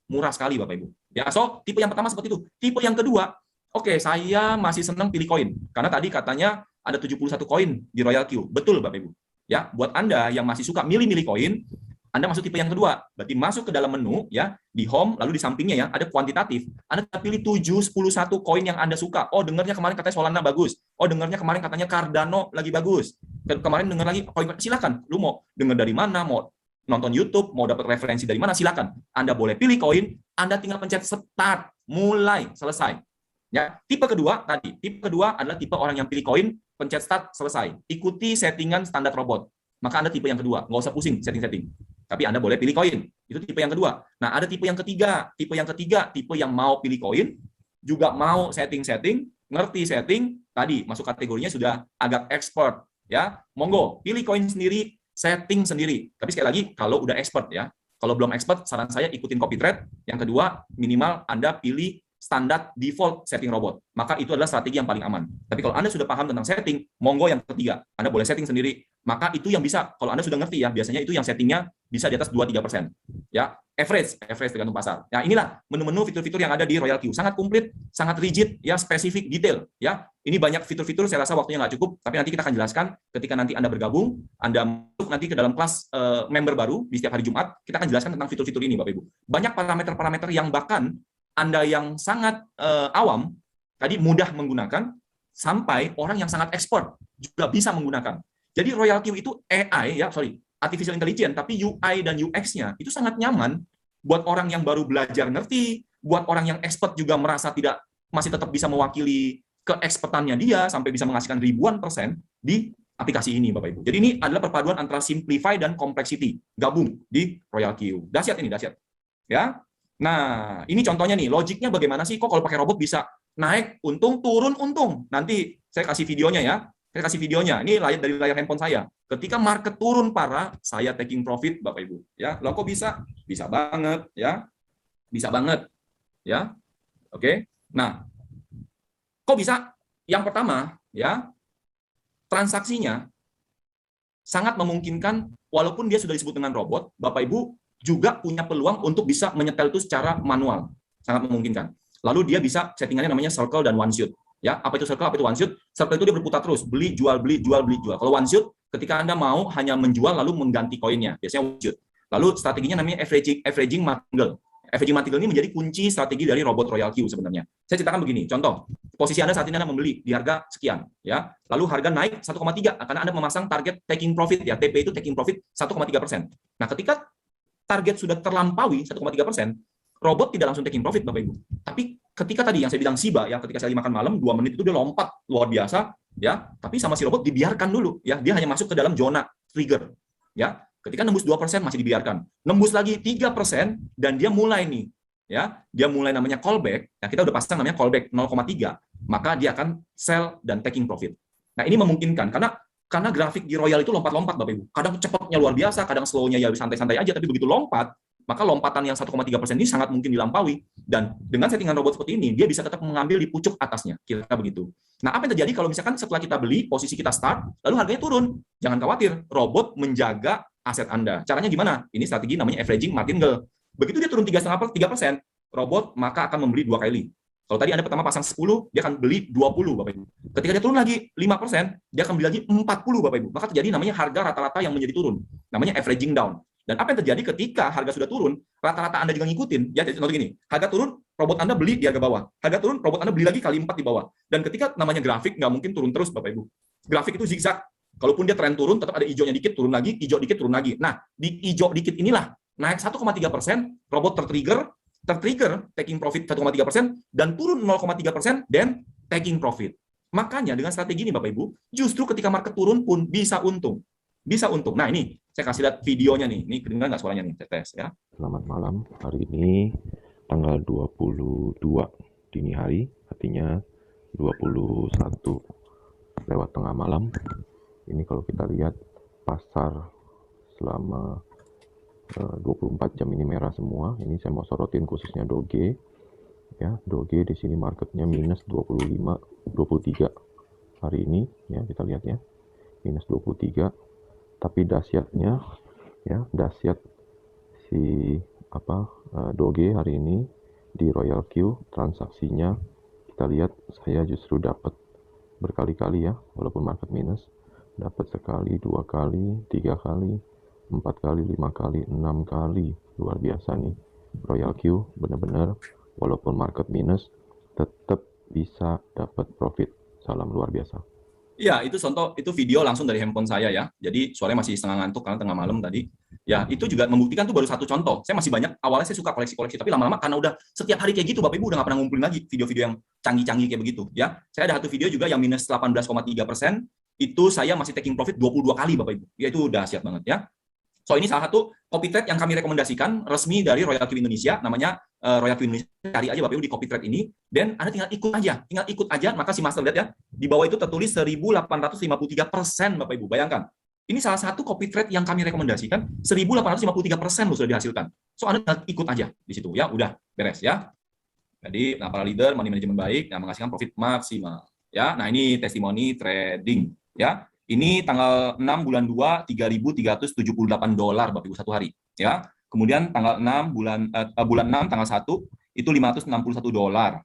Murah sekali Bapak Ibu. Ya, so tipe yang pertama seperti itu. Tipe yang kedua, oke, saya masih senang pilih koin. Karena tadi katanya ada 71 koin di Royalty. Betul Bapak Ibu. Ya, buat Anda yang masih suka milih-milih koin, Anda masuk tipe yang kedua. Berarti masuk ke dalam menu, ya, di home, lalu di sampingnya ya, ada kuantitatif. Anda pilih 7, 10, 1 koin yang Anda suka. Oh, dengarnya kemarin katanya Solana bagus. Oh, dengarnya kemarin katanya Cardano lagi bagus. Kemarin dengar lagi koin, silakan. Lu mau dengar dari mana, mau nonton YouTube, mau dapat referensi dari mana, silakan. Anda boleh pilih koin, Anda tinggal pencet start, mulai, selesai. Ya, tipe kedua adalah tipe orang yang pilih koin, pencet start, selesai. Ikuti settingan standar robot. Maka Anda tipe yang kedua, nggak usah pusing setting-setting. Tapi Anda boleh pilih koin. Itu tipe yang kedua. Nah, ada tipe yang ketiga. Tipe yang mau pilih koin, juga mau setting-setting, ngerti setting, tadi masuk kategorinya sudah agak expert. Ya, monggo, pilih koin sendiri, setting sendiri. Tapi sekali lagi, kalau udah expert ya, kalau belum expert, saran saya ikutin copy trade. Yang kedua, minimal Anda pilih standar default setting robot. Maka itu adalah strategi yang paling aman. Tapi kalau Anda sudah paham tentang setting, monggo yang ketiga. Anda boleh setting sendiri. Maka itu yang bisa, kalau Anda sudah ngerti ya, biasanya itu yang settingnya bisa di atas 2-3%. Ya, average tergantung pasar. Nah, inilah menu-menu fitur-fitur yang ada di Royalty. Sangat komplit, sangat rigid, ya, spesifik, detail. Ya, ini banyak fitur-fitur, saya rasa waktunya nggak cukup, tapi nanti kita akan jelaskan ketika nanti Anda bergabung, Anda masuk nanti ke dalam kelas member baru di setiap hari Jumat, kita akan jelaskan tentang fitur-fitur ini, Bapak Ibu. Banyak parameter-parameter yang bahkan Anda yang sangat awam, tadi mudah menggunakan, sampai orang yang sangat expert juga bisa menggunakan. Jadi Royalty itu AI, artificial intelligence, tapi UI dan UX-nya itu sangat nyaman buat orang yang baru belajar ngerti, buat orang yang expert juga merasa masih tetap bisa mewakili keekspertannya dia sampai bisa menghasilkan ribuan persen di aplikasi ini, Bapak Ibu. Jadi ini adalah perpaduan antara simplify dan complexity gabung di Royalty. Dahsyat ini, dahsyat. Ya. Nah, ini contohnya nih, logiknya bagaimana sih kok kalau pakai robot bisa naik untung, turun untung. Nanti saya kasih videonya ya. Ini dari layar handphone saya. Ketika market turun parah, saya taking profit, Bapak Ibu. Ya, lo kok bisa? Bisa banget, ya. Bisa banget, ya. Oke. Nah, kok bisa? Yang pertama, ya, transaksinya sangat memungkinkan, walaupun dia sudah disebut dengan robot, Bapak Ibu juga punya peluang untuk bisa menyetel itu secara manual. Sangat memungkinkan. Lalu dia bisa settingannya namanya circle dan one shoot. Ya, apa itu circle, apa itu one shoot? Circle itu dia berputar terus, beli, jual, beli, jual, beli, jual. Kalau one shoot, ketika Anda mau hanya menjual lalu mengganti koinnya, biasanya one shoot. Lalu strateginya namanya averaging martingale. Averaging martingale ini menjadi kunci strategi dari robot Royalty sebenarnya. Saya ceritakan begini, contoh, posisi Anda saat ini Anda membeli di harga sekian, ya. Lalu harga naik 1,3 karena Anda memasang target taking profit ya, TP itu taking profit 1,3%. Nah, ketika target sudah terlampaui 1,3%, robot tidak langsung taking profit, Bapak Ibu. Tapi ketika tadi yang saya bilang Shiba ya, ketika saya makan malam 2 menit itu dia lompat luar biasa ya, tapi sama si robot dibiarkan dulu ya, dia hanya masuk ke dalam zona trigger. Ya, ketika nembus 2% masih dibiarkan. Nembus lagi 3% dan dia mulai nih, ya, dia mulai namanya callback. Ya, kita udah pasang namanya callback 0,3, maka dia akan sell dan taking profit. Nah, ini memungkinkan karena grafik di Royal itu lompat-lompat, Bapak Ibu. Kadang cepatnya luar biasa, kadang slow-nya ya santai-santai aja, tapi begitu lompat, maka lompatan yang 1,3% ini sangat mungkin dilampaui. Dan dengan settingan robot seperti ini, dia bisa tetap mengambil di pucuk atasnya, kira-kira begitu. Nah, apa yang terjadi kalau misalkan setelah kita beli, posisi kita start, lalu harganya turun? Jangan khawatir, robot menjaga aset Anda. Caranya gimana? Ini strategi namanya averaging martingale. Begitu dia turun 3,5%, robot maka akan membeli 2 kali. Kalau tadi Anda pertama pasang 10, dia akan beli 20, Bapak Ibu. Ketika dia turun lagi 5%, dia akan beli lagi 40, Bapak Ibu. Maka terjadi namanya harga rata-rata yang menjadi turun. Namanya averaging down. Dan apa yang terjadi ketika harga sudah turun, rata-rata Anda juga ngikutin. Ya, contoh gini, harga turun, robot Anda beli di harga bawah. Harga turun, robot Anda beli lagi kali 4 di bawah. Dan ketika namanya grafik, nggak mungkin turun terus, Bapak Ibu. Grafik itu zigzag. Kalaupun dia tren turun, tetap ada hijaunya dikit, turun lagi, hijau dikit, turun lagi. Nah, di hijau dikit inilah, naik 1,3%, robot tertrigger, taking profit 1,3%, dan turun 0,3%, dan taking profit. Makanya dengan strategi ini, Bapak Ibu, justru ketika market turun pun bisa untung. Bisa untung. Nah, ini saya kasih lihat videonya nih. Ini kedengaran nggak suaranya nih? Tes ya. Selamat malam. Hari ini tanggal 22 dini hari, artinya 21 lewat tengah malam. Ini kalau kita lihat pasar selama 24 jam ini merah semua. Ini saya mau sorotin khususnya Doge. Ya, Doge di sini marketnya minus 23 hari ini. Ya, kita lihat ya, minus 23. Tapi dahsyatnya, ya, dahsyat si Doge hari ini di Royal Q transaksinya kita lihat saya justru dapat berkali-kali ya, walaupun market minus, dapat sekali, 2 kali, 3 kali, 4 kali, 5 kali, 6 kali. Luar biasa nih Royal Q, benar-benar walaupun market minus tetap bisa dapat profit. Salam luar biasa. Iya, itu contoh, itu video langsung dari handphone saya ya. Jadi suaranya masih setengah ngantuk karena tengah malam tadi. Ya, itu juga membuktikan tuh baru satu contoh. Saya masih banyak, awalnya saya suka koleksi-koleksi, tapi lama-lama karena udah setiap hari kayak gitu, Bapak Ibu udah nggak pernah ngumpulin lagi video-video yang canggih-canggih kayak begitu. Ya, saya ada satu video juga yang minus 18,3%, itu saya masih taking profit 22 kali, Bapak Ibu. Ya, itu dahsyat banget ya. So, ini salah satu copy trade yang kami rekomendasikan resmi dari Royal Q Indonesia, namanya Royal Q Indonesia. Cari aja Bapak Ibu di copy trade ini, dan Anda tinggal ikut aja, maka si master lihat ya, di bawah itu tertulis 1853%, Bapak Ibu. Bayangkan, ini salah satu copy trade yang kami rekomendasikan, 1853% loh sudah dihasilkan. So, Anda tinggal ikut aja di situ ya, udah beres ya. Jadi, para leader, money management baik, yang menghasilkan profit maksimal. Ya, nah ini testimoni trading ya. Ini tanggal 6 bulan 2, $3.378 Bapak Ibu satu hari. Ya. Kemudian tanggal 6 bulan 6 tanggal 1 itu $561.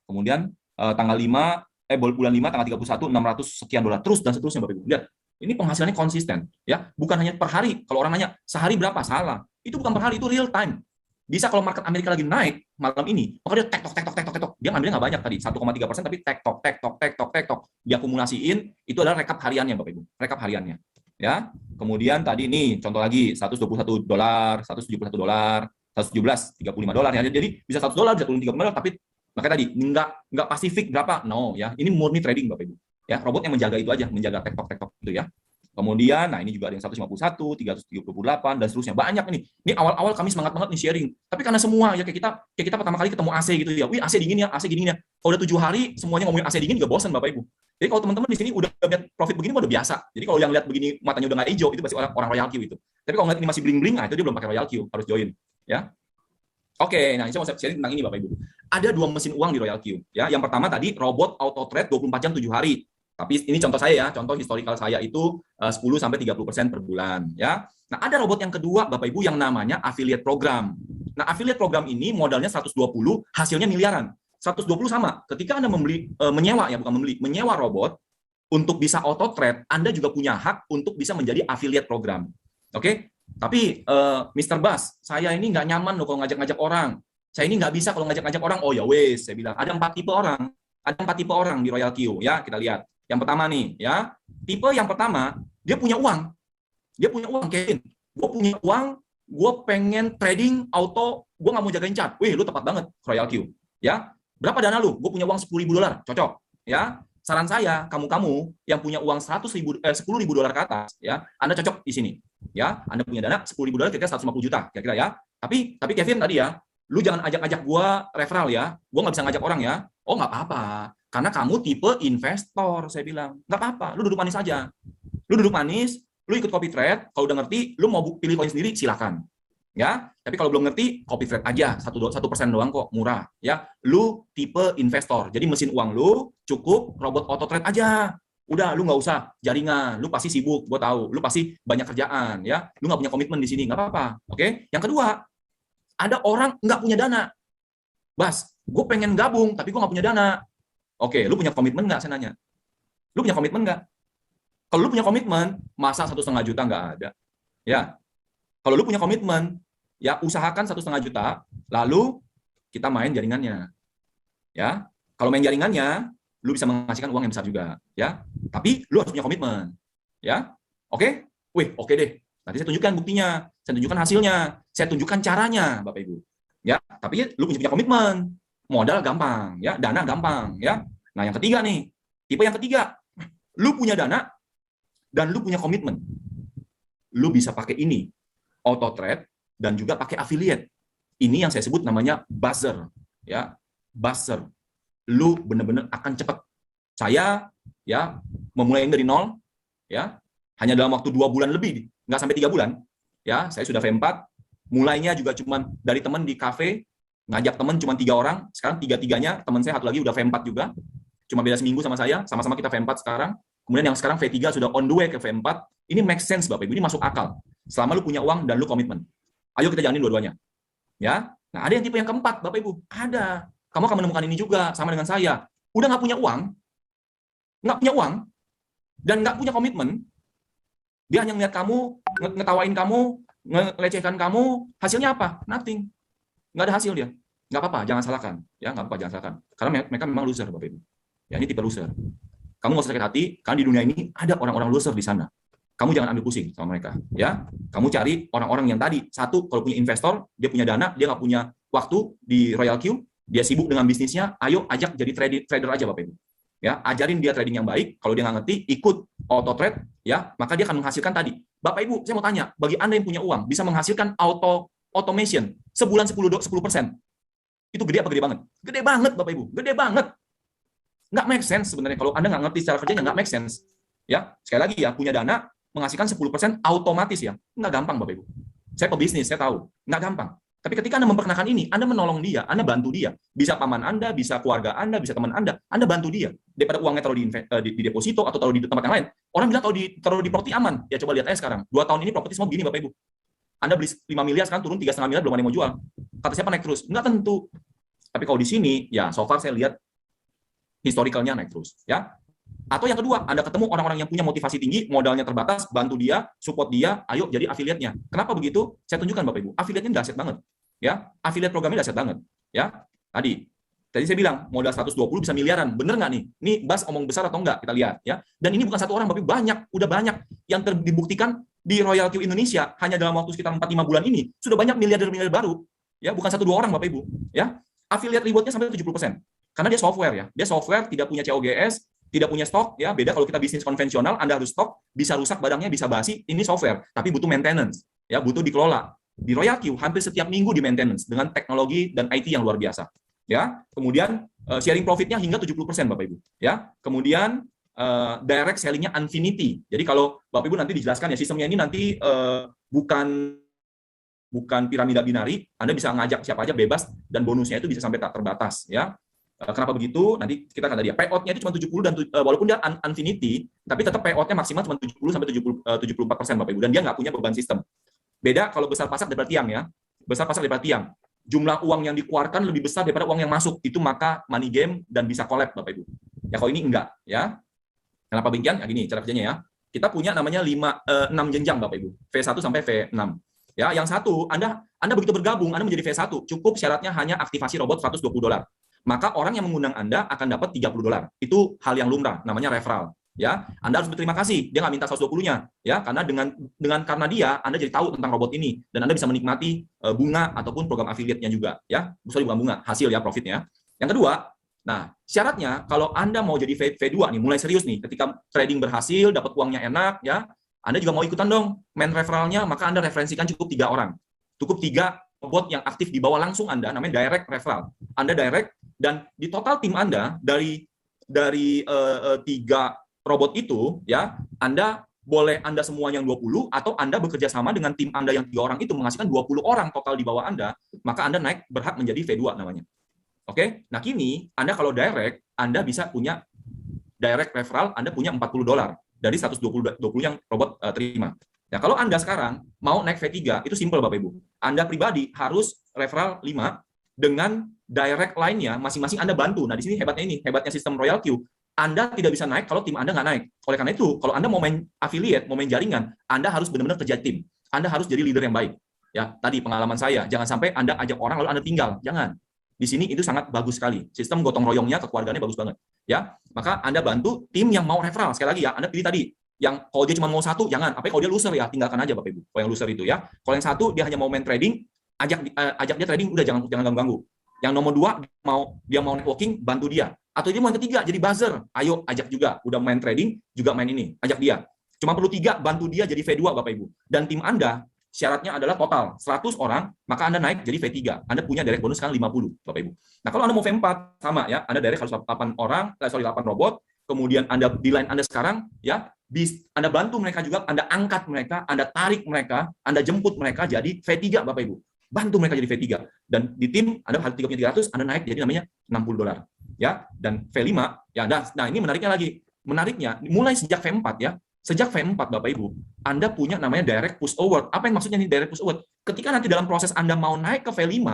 Kemudian tanggal 5 bulan 5 tanggal 31 $600 sekian. Terus dan seterusnya Bapak Ibu. Lihat. Ini penghasilannya konsisten, ya. Bukan hanya per hari. Kalau orang nanya, sehari berapa? Salah. Itu bukan per hari, itu real time. Bisa kalau market Amerika lagi naik malam ini, maka dia tek-tok. Dia ngambilnya nggak banyak tadi, 1,3%, tapi tek-tok. Diakumulasiin, itu adalah rekap hariannya, Bapak Ibu. Rekap hariannya. Ya. Kemudian tadi nih, contoh lagi, $121, $171, $117, $35 ya. Jadi bisa $100, bisa turun $35, tapi makanya tadi nggak pasifik berapa? No, ya. Ini murni trading, Bapak Ibu. Ya, robot yang menjaga itu aja, menjaga tek-tok itu ya. Kemudian, nah ini juga ada yang 151, 338, dan seterusnya. Banyak ini. Ini awal-awal kami semangat banget nih sharing. Tapi karena semua, ya kayak kita pertama kali ketemu AC gitu ya. Wih, AC dingin ya, AC dingin ya. Kalau udah 7 hari, semuanya ngomongin AC dingin juga bosan, Bapak Ibu. Jadi kalau teman-teman di sini udah lihat profit begini, udah biasa. Jadi kalau yang lihat begini, matanya udah nggak hijau, itu pasti orang Royal Q itu. Tapi kalau ngeliat ini masih bling-bling, nah itu dia belum pakai Royal Q, harus join. Ya. Oke, nah saya mau sharing tentang ini, Bapak Ibu. Ada 2 mesin uang di Royal Q. Ya. Yang pertama tadi, robot auto trade 24 jam 7 hari. Tapi ini contoh saya ya, contoh historical saya itu 10-30% per bulan ya. Nah, ada robot yang kedua Bapak Ibu yang namanya affiliate program. Nah, affiliate program ini modalnya 120, hasilnya miliaran. 120 sama. Ketika Anda menyewa robot untuk bisa auto trade, Anda juga punya hak untuk bisa menjadi affiliate program. Oke? Tapi Mr. Bas, saya ini nggak nyaman loh kalau ngajak-ngajak orang. Saya ini nggak bisa kalau ngajak-ngajak orang. Oh ya wes, saya bilang ada 4 tipe orang. Ada 4 tipe orang di Royal Q ya, kita lihat. Yang pertama nih, ya. Tipe yang pertama, dia punya uang. Dia punya uang, Kevin. Gue punya uang, gue pengen trading auto, gue nggak mau jagain chart. Wih, lu tepat banget, Royal Q. Ya. Berapa dana lu? Gue punya uang $10.000. Cocok. Ya. saran saya, kamu-kamu yang punya uang 10.000 dolar ke atas, ya, Anda cocok di sini. Ya, Anda punya dana 10.000 dolar kira-kira 150 juta, kira-kira ya. Tapi Kevin tadi ya, lu jangan ajak-ajak gua referral ya. Gua nggak bisa ngajak orang ya. Oh, nggak apa-apa. Karena kamu tipe investor, saya bilang. Nggak apa-apa, lu duduk manis aja. Lu duduk manis, lu ikut copy trade, kalau udah ngerti, lu mau pilih koin sendiri, silakan. Ya, tapi kalau belum ngerti, copy trade aja, 1% doang kok, murah. Ya, lu tipe investor, jadi mesin uang lu cukup robot auto trade aja. Udah, lu nggak usah jaringan, lu pasti sibuk, gue tahu, lu pasti banyak kerjaan, ya, lu nggak punya komitmen di sini, nggak apa-apa. Oke, yang kedua, ada orang nggak punya dana, Bas, gue pengen gabung, tapi gue nggak punya dana. Oke, lu punya komitmen nggak? Saya nanya, lu punya komitmen nggak? Kalau lu punya komitmen, masa 1,5 juta nggak ada? Ya, kalau lu punya komitmen, ya usahakan 1,5 juta, lalu kita main jaringannya. Ya, kalau main jaringannya, lu bisa menghasilkan uang yang besar juga. Ya, tapi lu harus punya komitmen. Ya, oke? Wih, oke deh. Nanti saya tunjukkan buktinya, saya tunjukkan hasilnya, saya tunjukkan caranya, Bapak Ibu. Ya, tapi lu punya komitmen. Modal gampang, ya, dana gampang, ya. Nah, yang ketiga nih, tipe yang ketiga, lu punya dana dan lu punya komitmen. Lu bisa pakai ini, auto trade, dan juga pakai affiliate. Ini yang saya sebut namanya buzzer, ya, buzzer. Lu benar-benar akan cepat. Saya, ya, memulai dari nol, ya, hanya dalam waktu 2 bulan lebih, nggak sampai 3 bulan, ya, saya sudah V4. Mulainya juga cuma dari teman di kafe, ngajak teman cuma 3 orang. Sekarang 3-3-nya teman saya satu lagi udah V4 juga. Cuma beda seminggu sama saya, sama-sama kita V4 sekarang. Kemudian yang sekarang V3 sudah on the way ke V4. Ini make sense, Bapak Ibu, ini masuk akal. Selama lu punya uang dan lu komitmen. Ayo kita jalanin dua-duanya. Ya. Nah, ada yang tipe yang keempat, Bapak Ibu. Ada. Kamu akan menemukan ini juga sama dengan saya. Udah nggak punya uang, dan nggak punya komitmen. Dia hanya ngeliat kamu, ngetawain kamu, ngelecehkan kamu, hasilnya apa? Nothing. Nggak ada hasil dia. Nggak apa-apa, jangan salahkan. Ya, nggak apa-apa, jangan salahkan. Karena mereka memang loser, Bapak Ibu. Ya, ini tipe loser. Kamu nggak usah sakit hati, karena di dunia ini ada orang-orang loser di sana. Kamu jangan ambil pusing sama mereka, ya. Kamu cari orang-orang yang tadi, satu, kalau punya investor, dia punya dana, dia nggak punya waktu di Royal Q, dia sibuk dengan bisnisnya, ayo ajak jadi trader aja, Bapak Ibu. Ya, ajarin dia trading yang baik, kalau dia nggak ngerti, ikut auto trade, ya, maka dia akan menghasilkan tadi. Bapak Ibu, saya mau tanya, bagi Anda yang punya uang, bisa menghasilkan automation, sebulan 10%. Itu gede apa gede banget? Gede banget, Bapak Ibu, gede banget. Nggak make sense sebenarnya, kalau Anda nggak ngerti secara kerjanya, nggak make sense. Ya, sekali lagi ya, punya dana, menghasilkan 10% otomatis ya. Nggak gampang, Bapak Ibu. Saya pebisnis, saya tahu. Nggak gampang. Tapi ketika Anda memperkenalkan ini, Anda menolong dia, Anda bantu dia. Bisa paman Anda, bisa keluarga Anda, bisa teman Anda bantu dia. Daripada uangnya taruh di deposito atau taruh di tempat yang lain. Orang bilang taruh di properti aman. Ya coba lihat aja sekarang. 2 tahun ini properti semua begini, Bapak Ibu. Anda beli 5 miliar, sekarang turun 3,5 miliar, belum ada yang mau jual. Kata siapa naik terus? Nggak tentu. Tapi kalau di sini, ya so far saya lihat historicalnya naik terus. Ya. Atau yang kedua, Anda ketemu orang-orang yang punya motivasi tinggi, modalnya terbatas, bantu dia, support dia, ayo jadi affiliate-nya. Kenapa begitu? Saya tunjukkan, Bapak Ibu. Affiliate-nya dahsyat banget. Ya, affiliate programnya dahsyat banget. Ya, tadi saya bilang modal 120 bisa miliaran. Bener nggak nih? Ini Bas omong besar atau enggak? Kita lihat. Ya. Dan ini bukan satu orang, Bapak Ibu. Udah banyak yang dibuktikan di Royal Q Indonesia. Hanya dalam waktu sekitar 4-5 bulan ini, sudah banyak miliarder-miliarder baru. Ya, bukan 1-2 orang, Bapak Ibu. Ya, affiliate reward-nya sampai 70%. Karena dia software ya. Dia software, tidak punya COGS, tidak punya stok, ya beda kalau kita bisnis konvensional, Anda harus stok, bisa rusak barangnya, bisa basi, ini software, tapi butuh maintenance, ya butuh dikelola. Di Royal Q hampir setiap minggu di maintenance dengan teknologi dan IT yang luar biasa, ya. Kemudian sharing profitnya hingga 70%, Bapak Ibu, ya. Kemudian direct selling-nya infinity. Jadi kalau Bapak Ibu nanti dijelaskan ya sistemnya ini nanti bukan piramida binari, Anda bisa ngajak siapa aja bebas dan bonusnya itu bisa sampai tak terbatas, ya. Kenapa begitu? Nanti kita akan tadi ya. Payout-nya itu cuma 70 dan walaupun dia infinity, tapi tetap payout-nya maksimal cuma 70 sampai 74%, Bapak Ibu, dan dia nggak punya beban sistem. Beda kalau besar pasar daripada tiang ya. Besar pasar daripada tiang. Jumlah uang yang dikeluarkan lebih besar daripada uang yang masuk. Itu maka money game dan bisa collab, Bapak Ibu. Ya kalau ini enggak, ya. Kenapa demikian? Ya gini cara kerjanya ya. Kita punya namanya 6 jenjang, Bapak Ibu. V1 sampai V6. Ya, yang satu, Anda begitu bergabung, Anda menjadi V1, cukup syaratnya hanya aktivasi robot $120. Maka orang yang mengundang Anda akan dapat $30. Itu hal yang lumrah, namanya referral. Ya, Anda harus berterima kasih. Dia nggak minta 120-nya, ya, karena karena dia, Anda jadi tahu tentang robot ini dan Anda bisa menikmati bunga ataupun program affiliate-nya juga, ya. Bukan bunga, hasil ya, profitnya. Yang kedua, Nah, syaratnya kalau Anda mau jadi V2 nih, mulai serius nih, ketika trading berhasil, dapat uangnya enak, ya, Anda juga mau ikutan dong main referralnya, maka Anda referensikan cukup 3 orang. Cukup 3 bot yang aktif di bawah langsung Anda, namanya direct referral. Anda direct, dan di total tim Anda, dari 3 robot itu, ya, Anda boleh Anda semua yang 20, atau Anda bekerja sama dengan tim Anda yang 3 orang itu, menghasilkan 20 orang total di bawah Anda, maka Anda naik berhak menjadi V2 namanya. Oke, nah kini Anda kalau direct, Anda bisa punya direct referral, Anda punya $40 dari 120 yang robot terima. Ya, kalau Anda sekarang mau naik V3, itu simple Bapak Ibu. Anda pribadi harus referral 5 dengan direct lainnya, masing-masing Anda bantu. Nah, di sini hebatnya sistem Royal Q. Anda tidak bisa naik kalau tim Anda nggak naik. Oleh karena itu, kalau Anda mau main affiliate, mau main jaringan, Anda harus benar-benar kerja tim. Anda harus jadi leader yang baik. Ya, tadi pengalaman saya, jangan sampai Anda ajak orang lalu Anda tinggal. Jangan. Di sini itu sangat bagus sekali. Sistem gotong royongnya, kekeluargaannya bagus banget. Ya, maka Anda bantu tim yang mau referral. Sekali lagi ya, Anda pilih tadi. Yang kalau dia cuma mau 1, jangan. Apalagi kalau dia loser ya, tinggalkan aja Bapak Ibu. Kalau yang loser itu ya. Kalau yang 1 dia hanya mau main trading, ajak dia trading, udah jangan ganggu-ganggu. Yang nomor 2 dia mau networking, bantu dia. Atau dia mau yang ketiga jadi buzzer, ayo ajak juga. Udah main trading, juga main ini, ajak dia. Cuma perlu 3, bantu dia jadi V2 Bapak Ibu. Dan tim Anda syaratnya adalah total 100 orang, maka Anda naik jadi V3. Anda punya direct bonus sekarang 50, Bapak Ibu. Nah, kalau Anda mau V4, sama ya, Anda direct harus 8 robot, kemudian Anda di line Anda sekarang, ya, Anda bantu mereka juga, Anda angkat mereka, Anda tarik mereka, Anda jemput mereka jadi V3, Bapak Ibu. Bantu mereka jadi V3. Dan di tim, Anda harus 300, Anda naik jadi namanya $60. Ya, dan V5, ya, nah ini menariknya lagi. Menariknya, mulai sejak V4 ya, sejak V4 Bapak Ibu, Anda punya namanya direct push award. Apa yang maksudnya nih direct push award? Ketika nanti dalam proses Anda mau naik ke V5,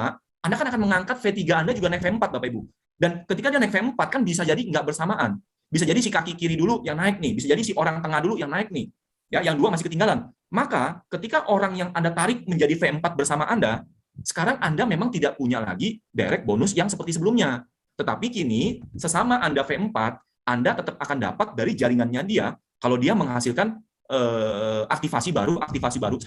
Anda kan akan mengangkat V3 Anda juga naik V4 Bapak Ibu. Dan ketika dia naik V4 kan bisa jadi nggak bersamaan. Bisa jadi si kaki kiri dulu yang naik nih, bisa jadi si orang tengah dulu yang naik nih. Ya, yang 2 masih ketinggalan. Maka ketika orang yang Anda tarik menjadi V4 bersama Anda, sekarang Anda memang tidak punya lagi direct bonus yang seperti sebelumnya. Tetapi kini sesama Anda V4, Anda tetap akan dapat dari jaringannya dia. Kalau dia menghasilkan aktivasi baru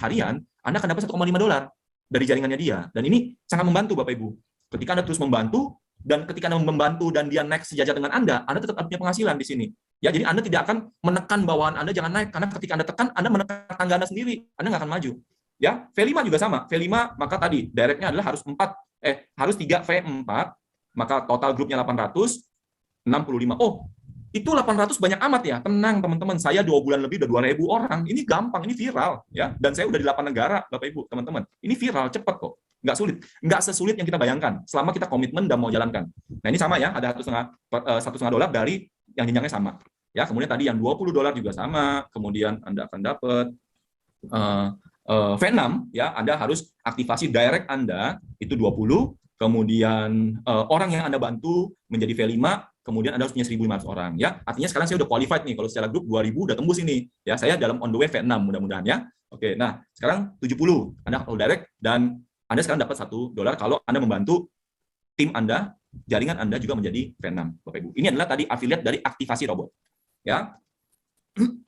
harian, Anda akan dapat $1,5 dari jaringannya dia. Dan ini sangat membantu Bapak Ibu. Ketika Anda terus membantu, dan ketika Anda membantu dan dia naik sejajar dengan Anda tetap punya penghasilan di sini. Ya, jadi Anda tidak akan menekan bawahan Anda jangan naik, karena ketika Anda tekan, Anda menekan tangga Anda sendiri, Anda nggak akan maju. Ya, V5 juga sama. V5 maka tadi directnya adalah harus 3 V4, maka total grupnya 865. Oh, itu 800 banyak amat ya. Tenang teman-teman, saya 2 bulan lebih udah 2.000 orang. Ini gampang, ini viral ya. Dan saya udah di 8 negara, Bapak Ibu, teman-teman. Ini viral, cepat kok. Nggak sulit. Nggak sesulit yang kita bayangkan, selama kita komitmen dan mau jalankan. Nah, ini sama ya, ada $1,5 dari yang jenjangnya sama. Ya, kemudian tadi yang $20 juga sama. Kemudian Anda akan dapat V6 ya, Anda harus aktivasi direct Anda itu 20. Kemudian orang yang Anda bantu menjadi V5, kemudian Anda harus punya 1.500 orang ya. Artinya sekarang saya udah qualified nih, kalau secara grup 2.000 udah tembus ini. Ya, saya dalam on the way V6 mudah-mudahan ya. Oke, nah sekarang 70 Anda kalau direct, dan Anda sekarang dapat $1 kalau Anda membantu tim Anda, jaringan Anda juga menjadi V6 Bapak Ibu. Ini adalah tadi affiliate dari aktivasi robot. Ya.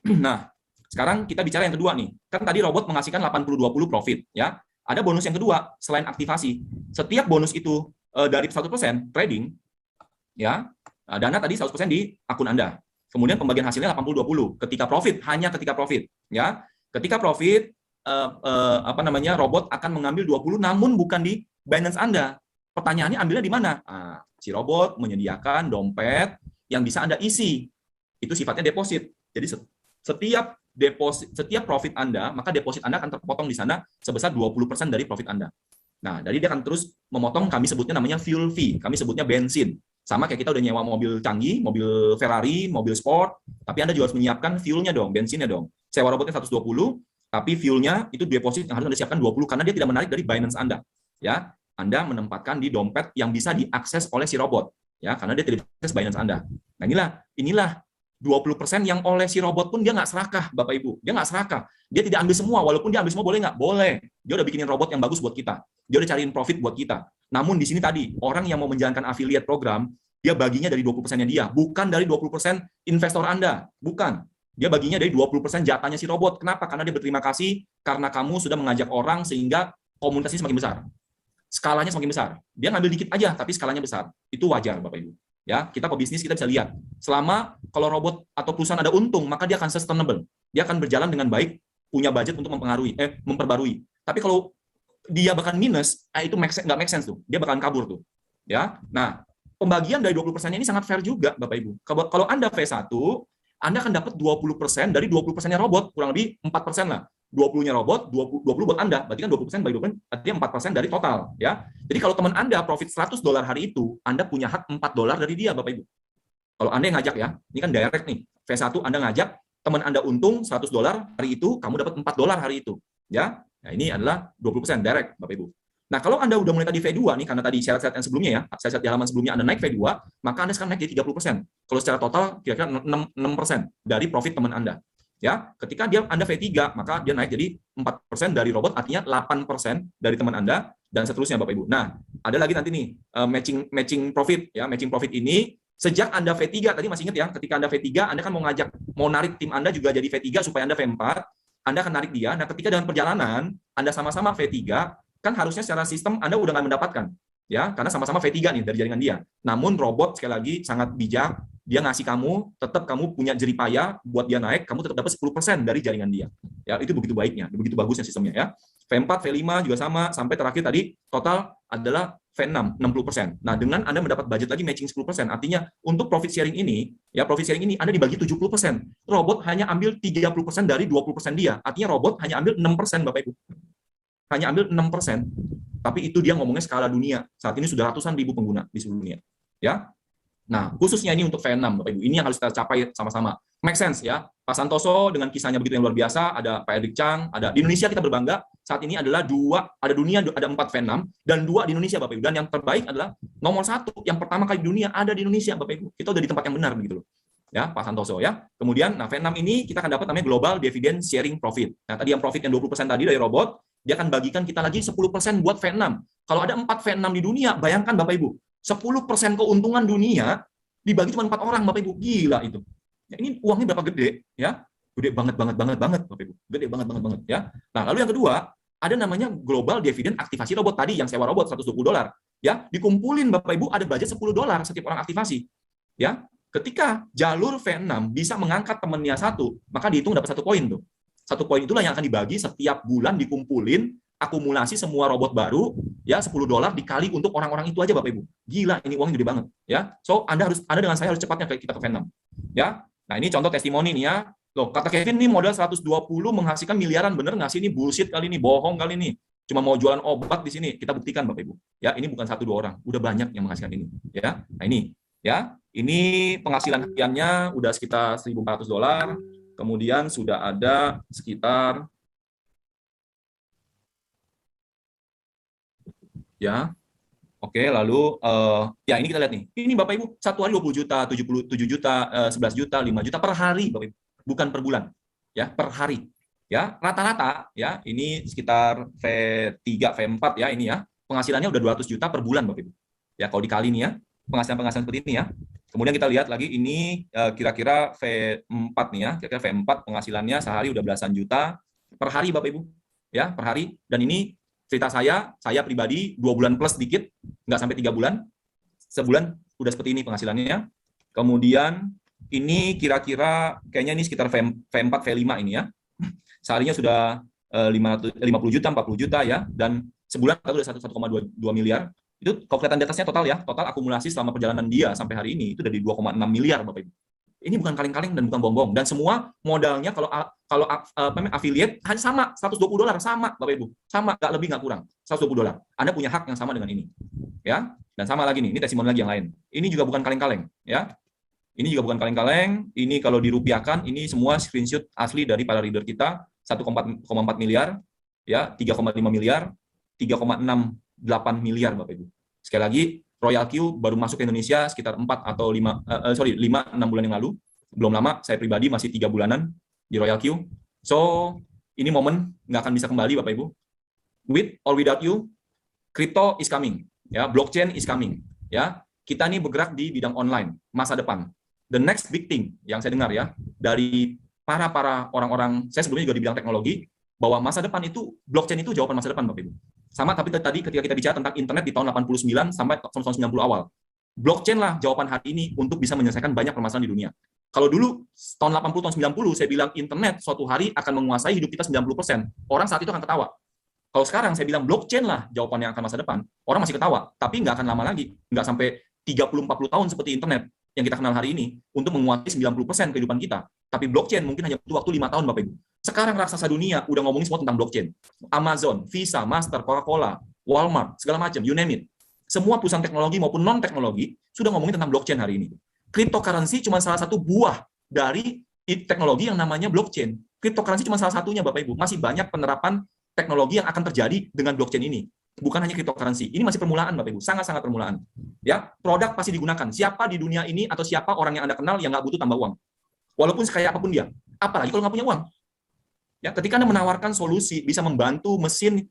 Nah, sekarang kita bicara yang kedua nih. Kan tadi robot menghasilkan 80-20 profit ya. Ada bonus yang kedua selain aktivasi. Setiap bonus itu dari 100% trading ya, dana tadi 100% di akun Anda. Kemudian pembagian hasilnya 80-20 ketika profit, hanya ketika profit ya. Ketika profit robot akan mengambil 20 namun bukan di Binance Anda. Pertanyaannya ambilnya di mana? Si robot menyediakan dompet yang bisa Anda isi. Itu sifatnya deposit. Jadi setiap profit Anda, maka deposit Anda akan terpotong di sana sebesar 20% dari profit Anda. Nah, jadi dia akan terus memotong, kami sebutnya namanya fuel fee, kami sebutnya bensin. Sama kayak kita udah nyewa mobil canggih, mobil Ferrari, mobil sport, tapi Anda juga harus menyiapkan fuelnya dong, bensinnya dong. Sewa robotnya 120, tapi fuelnya itu deposit yang harus Anda siapkan 20 karena dia tidak menarik dari Binance Anda. Ya, Anda menempatkan di dompet yang bisa diakses oleh si robot, ya, karena dia tidak diakses Binance Anda. Nah, inilah 20% yang oleh si robot pun dia nggak serakah, Bapak Ibu. Dia nggak serakah. Dia tidak ambil semua, walaupun dia ambil semua boleh nggak? Boleh. Dia udah bikinin robot yang bagus buat kita. Dia udah cariin profit buat kita. Namun di sini tadi, orang yang mau menjalankan affiliate program, dia baginya dari 20%-nya dia, bukan dari 20% investor Anda. Bukan. Dia baginya dari 20% jatahnya si robot. Kenapa? Karena dia berterima kasih karena kamu sudah mengajak orang sehingga komunitasnya semakin besar. Skalanya semakin besar. Dia ngambil dikit aja, tapi skalanya besar. Itu wajar, Bapak Ibu. Ya, kita pebisnis kita bisa lihat. Selama kalau robot atau perusahaan ada untung, maka dia akan sustainable. Dia akan berjalan dengan baik, punya budget untuk memperbarui. Tapi kalau dia bahkan minus, itu nggak make sense tuh. Dia bakalan kabur tuh. Ya. Nah, pembagian dari 20% ini sangat fair juga, Bapak Ibu. Kalau Anda V1, Anda akan dapat 20% dari 20%-nya robot, kurang lebih 4% lah. 20-nya robot, 20 buat Anda. Berarti kan 20% bagi 20%, artinya 4% dari total. Ya. Jadi kalau teman Anda profit $100 hari itu, Anda punya hak $4 dari dia, Bapak Ibu. Kalau Anda yang ngajak ya, ini kan direct nih. V1 Anda ngajak, teman Anda untung $100 hari itu, kamu dapat $4 hari itu. Ya. Nah, ini adalah 20% direct, Bapak Ibu. Nah, kalau Anda udah mulai tadi V2 nih, karena tadi syarat-syarat yang sebelumnya ya, syarat di halaman sebelumnya Anda naik V2, maka Anda sekarang naik jadi 30%. Kalau secara total kira-kira 6% dari profit teman Anda. Ya, ketika Anda V3, maka dia naik jadi 4% dari robot, artinya 8% dari teman Anda, dan seterusnya Bapak Ibu. Nah, ada lagi nanti nih, matching profit. Ya, matching profit ini, sejak Anda V3, tadi masih ingat ya, ketika Anda V3, Anda kan mau narik tim Anda juga jadi V3 supaya Anda V4, Anda akan narik dia. Nah, ketika dalam perjalanan, Anda sama-sama V3, kan harusnya secara sistem Anda udah nggak mendapatkan. Ya, karena sama-sama V3 nih dari jaringan dia. Namun robot sekali lagi sangat bijak, dia ngasih kamu, tetap kamu punya jeripaya buat dia naik, kamu tetap dapat 10% dari jaringan dia. Ya, itu begitu baiknya, begitu bagusnya sistemnya ya. V4, V5 juga sama, sampai terakhir tadi total adalah V6, 60%. Nah, dengan Anda mendapat budget lagi matching 10%, artinya untuk profit sharing ini, ya profit sharing ini Anda dibagi 70%. Robot hanya ambil 30% dari 20% dia. Artinya robot hanya ambil 6%, Bapak Ibu. Hanya ambil 6%. Tapi itu dia ngomongnya skala dunia. Saat ini sudah ratusan ribu pengguna di seluruh dunia. Ya. Nah, khususnya ini untuk V6, Bapak Ibu. Ini yang harus kita capai sama-sama. Make sense ya. Pak Santoso dengan kisahnya begitu yang luar biasa, ada Pak Erik Chang, ada di Indonesia kita berbangga. Saat ini adalah ada 4 V6 dan 2 di Indonesia, Bapak Ibu. Dan yang terbaik adalah nomor 1 yang pertama kali di dunia ada di Indonesia, Bapak Ibu. Kita udah di tempat yang benar begitu loh. Ya, Pak Santoso ya. Kemudian V6 ini kita akan dapat namanya Global Dividend Sharing Profit. Nah, tadi yang profit yang 20% tadi dari robot, dia akan bagikan kita lagi 10% buat V6. Kalau ada 4 V6 di dunia, bayangkan Bapak Ibu, 10% keuntungan dunia dibagi cuma 4 orang, Bapak Ibu. Gila itu. Ya, ini uangnya berapa gede ya? Gede banget Bapak Ibu. Gede banget ya. Nah, lalu yang kedua, ada namanya Global Dividend Aktivasi Robot tadi yang sewa robot $120 ya, dikumpulin Bapak Ibu ada budget $10 setiap orang aktivasi. Ya. Ketika jalur V6 bisa mengangkat temannya 1, maka dihitung dapat 1 poin tuh. 1 poin itulah yang akan dibagi setiap bulan, dikumpulin akumulasi semua robot baru ya, $10 dikali untuk orang-orang itu aja Bapak Ibu. Gila, ini uangnya gede banget ya. So Anda dengan saya harus cepatnya kayak kita ke V6 ya. Nah, ini contoh testimoni nih ya. Loh, kata Kevin nih modal 120 menghasilkan miliaran, bener nggak sih? Ini bullshit kali ini, bohong kali ini. Cuma mau jualan obat di sini. Kita buktikan Bapak Ibu. Ya, ini bukan 1-2 orang, udah banyak yang menghasilkan ini ya. Nah, ini ya. Ini penghasilan hariannya udah sekitar $1.400. Kemudian sudah ada sekitar ya. Oke, lalu ya ini kita lihat nih. Ini Bapak Ibu, satu hari 20 juta, 77 juta, 11 juta, 5 juta per hari Bapak Ibu. Bukan per bulan. Ya, per hari. Ya, rata-rata ya, ini sekitar V3, V4 ya ini ya. Penghasilannya udah 200 juta per bulan Bapak Ibu. Ya, kalau dikali nih ya, penghasilan seperti ini ya. Kemudian kita lihat lagi ini kira-kira V4 nih ya. Kira-kira V4 penghasilannya sehari udah belasan juta per hari Bapak Ibu. Ya, per hari. Dan ini cerita saya pribadi 2 bulan plus sedikit, nggak sampai 3 bulan. Sebulan udah seperti ini penghasilannya. Kemudian ini kira-kira kayaknya ini sekitar V4, V5 ini ya. Seharinya sudah 50 juta, 40 juta ya. Dan sebulan itu udah 1,2 miliar. Itu kalau kelihatan di atasnya total ya, total akumulasi selama perjalanan dia sampai hari ini itu dari 2,6 miliar Bapak Ibu. Ini bukan kaleng-kaleng dan bukan bohong-bohong. Dan semua modalnya kalau affiliate hanya sama $120 sama Bapak Ibu. Sama, nggak lebih nggak kurang. $120. Anda punya hak yang sama dengan ini. Ya. Dan sama lagi nih, ini testimoni lagi yang lain. Ini juga bukan kaleng-kaleng, ya. Ini juga bukan kaleng-kaleng. Ini kalau dirupiahkan, ini semua screenshot asli dari para leader kita, 1,4 miliar, ya, 3,5 miliar, 3,68 miliar Bapak Ibu. Sekali lagi, Royal Q baru masuk ke Indonesia sekitar 5-6 bulan yang lalu. Belum lama, saya pribadi masih 3 bulanan di Royal Q. So, ini momen nggak akan bisa kembali Bapak Ibu. With or without you, crypto is coming. Ya, blockchain is coming. Ya, kita ini bergerak di bidang online, masa depan. The next big thing yang saya dengar ya, dari para orang-orang, saya sebelumnya juga di bidang teknologi, bahwa masa depan itu, blockchain itu jawaban masa depan Bapak Ibu. Sama tapi tadi ketika kita bicara tentang internet di tahun 89 sampai tahun 90 awal. blockchain lah jawaban hari ini untuk bisa menyelesaikan banyak permasalahan di dunia. Kalau dulu tahun 80, tahun 90 saya bilang internet suatu hari akan menguasai hidup kita 90%. Orang saat itu akan ketawa. Kalau sekarang saya bilang blockchain lah jawaban yang akan masa depan, orang masih ketawa, tapi nggak akan lama lagi, nggak sampai 30-40 tahun seperti internet yang kita kenal hari ini untuk menguasai 90% kehidupan kita. Tapi blockchain mungkin hanya butuh waktu 5 tahun, Bapak Ibu. Sekarang raksasa dunia udah ngomongin semua tentang blockchain. Amazon, Visa, Master, Coca-Cola, Walmart, segala macam, you name it. Semua perusahaan teknologi maupun non-teknologi sudah ngomongin tentang blockchain hari ini. Cryptocurrency cuma salah satu buah dari teknologi yang namanya blockchain. Cryptocurrency cuma salah satunya, Bapak Ibu. Masih banyak penerapan teknologi yang akan terjadi dengan blockchain ini. Bukan hanya cryptocurrency. Ini masih permulaan, Bapak Ibu. Sangat-sangat permulaan. Ya, produk pasti digunakan. Siapa di dunia ini atau siapa orang yang Anda kenal yang nggak butuh tambah uang? Walaupun sekaya apapun dia. Apalagi kalau nggak punya uang. Ya, ketika Anda menawarkan solusi bisa membantu mesin